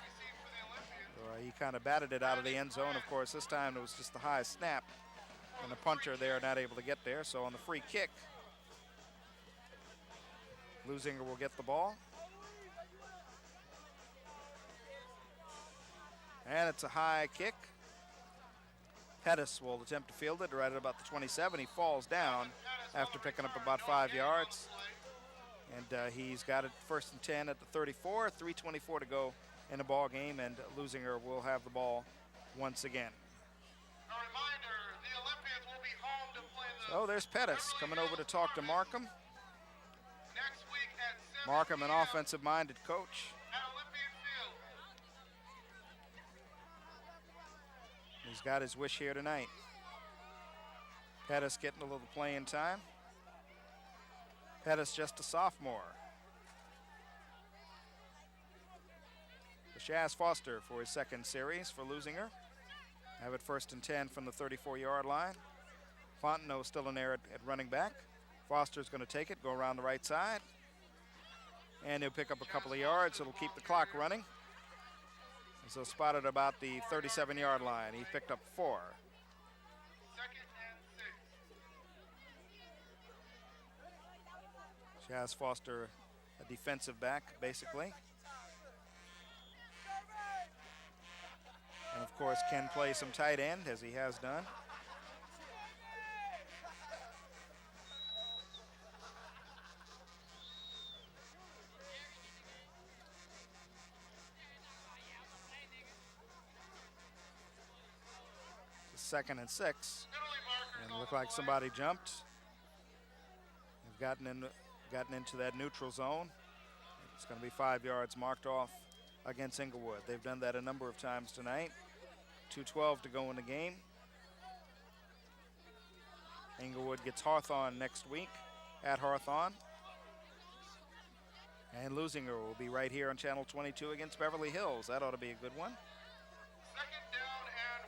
So, he kind of batted it out of the end zone. Of course, this time it was just the high snap, and the punter there not able to get there. So on the free kick, Leuzinger will get the ball. And it's a high kick. Pettis will attempt to field it right at about the 27. He falls down after picking up about 5 yards. And he's got it 1st and 10 at the 34, 3:24 to go in the ball game, and Leuzinger will have the ball once again. A reminder, the Olympians will be home to play the So there's Pettis coming over to talk to Markham. next week at 7 Markham, an p.m. offensive-minded coach. at Olympian Field. He's got his wish here tonight. Pettis getting a little playing time. Pettis just a sophomore. Shaz Foster for his second series for Leuzinger. Have it 1st and 10 from the 34-yard line. Fontenot still in there at running back. Foster's going to take it, go around the right side. And he'll pick up a couple of yards. It'll keep the clock running. And so spotted about the 37-yard line. He picked up 4. 2nd and 6. Shaz Foster, a defensive back, basically. And of course, can play some tight end, as he has done. It's 2nd and 6. And it looked like somebody jumped. They've gotten into that neutral zone. It's going to be 5 yards marked off against Inglewood. They've done that a number of times tonight. 2:12 to go in the game. Inglewood gets Hawthorne next week at Hawthorne. And Leuzinger will be right here on Channel 22 against Beverly Hills. That ought to be a good one. 2nd down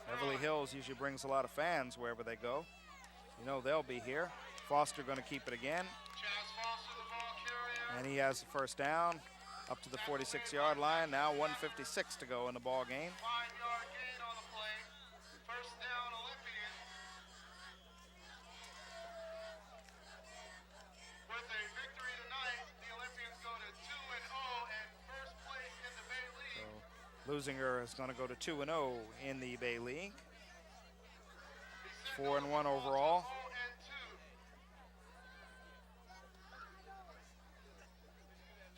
and Beverly Hills usually brings a lot of fans wherever they go. You know they'll be here. Foster going to keep it again. Chaz Foster, the ball carrier. And he has the 1st down up to the 46-yard line. Now 1:56 to go in the ball game. 5-yard gain on the play. 1st down, Olympian. With a victory tonight, the Olympians go to 2-0 and 1st place in the Bay League. So Leuzinger is going to go to 2-0 in the Bay League. 4-1 overall.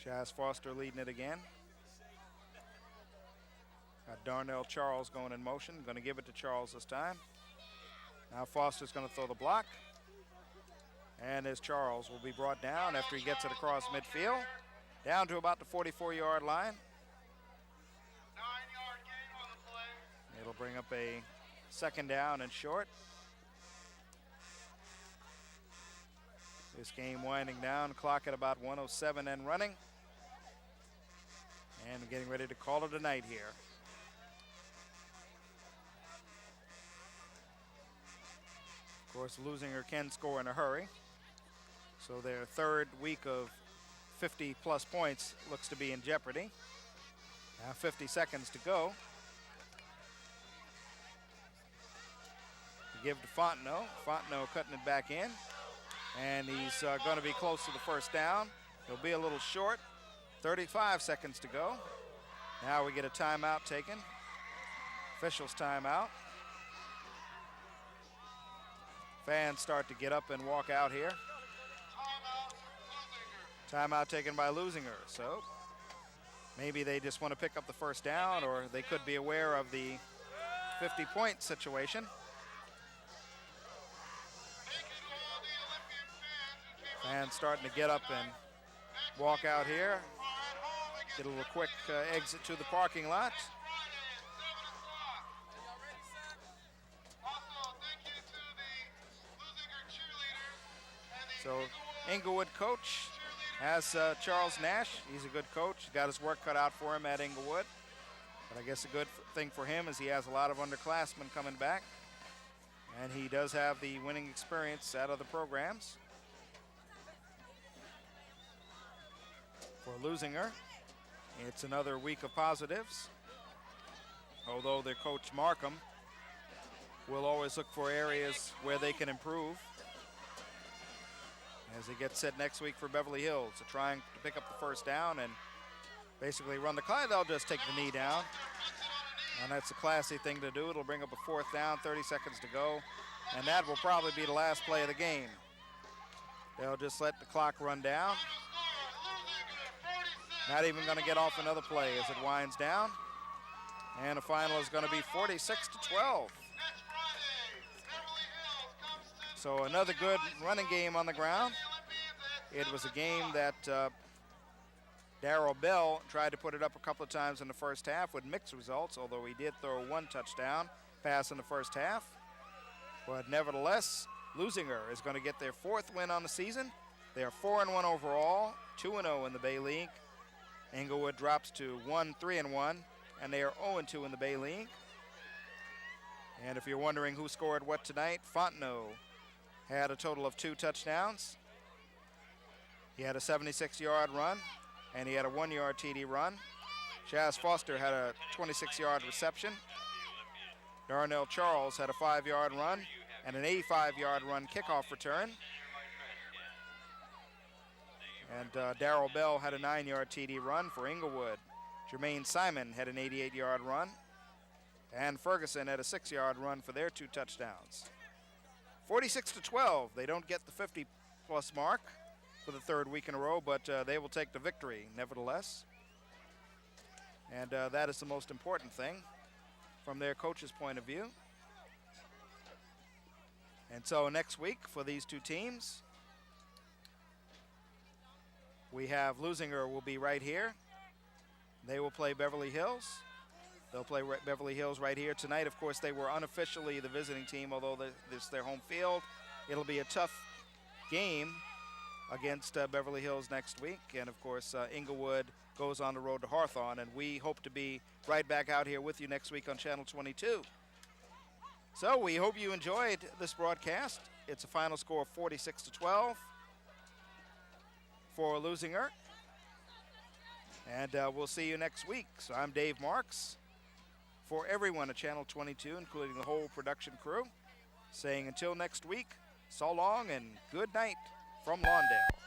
0-2. Chaz Foster leading it again. Got Darnell Charles going in motion. Going to give it to Charles this time. Now Foster's going to throw the block. And as Charles will be brought down after he gets it across midfield. Down to about the 44-yard line. 9-yard gain on the play. It'll bring up a 2nd down and short. This game winding down, clock at about 1:07 and running. And getting ready to call it a night here. Of course, Leuzinger can score in a hurry. So their third week of 50-plus points looks to be in jeopardy. Now 50 seconds to go. Give to Fontenot. Fontenot cutting it back in. And he's going to be close to the first down. He'll be a little short. 35 seconds to go. Now we get a timeout taken. Officials timeout. Fans start to get up and walk out here. Timeout taken by Leuzinger. So maybe they just want to pick up the first down, or they could be aware of the 50-point situation. Fans starting to get up and walk out here. Get a little quick exit to the parking lot. So Inglewood coach has Charles Nash. He's a good coach. He's got his work cut out for him at Inglewood. But I guess a good thing for him is he has a lot of underclassmen coming back. And he does have the winning experience out of the programs. For Leuzinger, it's another week of positives. Although their coach Markham will always look for areas where they can improve. As they get set next week for Beverly Hills, so trying to pick up the first down and basically run the clock. They'll just take the knee down. And that's a classy thing to do. It'll bring up a fourth down, 30 seconds to go. And that will probably be the last play of the game. They'll just let the clock run down. Not even going to get off another play as it winds down. And the final is going to be 46-12. So another good running game on the ground. It was a game that Darrell Bell tried to put it up a couple of times in the first half with mixed results, although he did throw one touchdown pass in the first half. But nevertheless, Leuzinger is going to get their fourth win on the season. They are 4-1 overall, 2-0 in the Bay League. Inglewood drops to 1-3-1, and they are 0-2 in the Bay League. And if you're wondering who scored what tonight, Fontenot had a total of 2 touchdowns. He had a 76-yard run, and he had a 1-yard TD run. Chaz Foster had a 26-yard reception. Darnell Charles had a 5-yard run and an 85-yard run kickoff return. And Darrell Bell had a 9-yard TD run for Inglewood. Jermaine Simon had an 88-yard run. And Ferguson had a 6-yard run for their 2 touchdowns. 46-12. They don't get the 50-plus mark for the third week in a row, but they will take the victory nevertheless. And that is the most important thing from their coach's point of view. And so next week for these 2 teams, we have Leuzinger will be right here. They will play Beverly Hills. They'll play Beverly Hills right here tonight. Of course, they were unofficially the visiting team, although this is their home field. It'll be a tough game against Beverly Hills next week. And, of course, Inglewood goes on the road to Hawthorne. And we hope to be right back out here with you next week on Channel 22. So we hope you enjoyed this broadcast. It's a final score of 46-12 for Leuzinger. And we'll see you next week. So I'm Dave Marks. For everyone at Channel 22, including the whole production crew, saying until next week, so long and good night from Lawndale.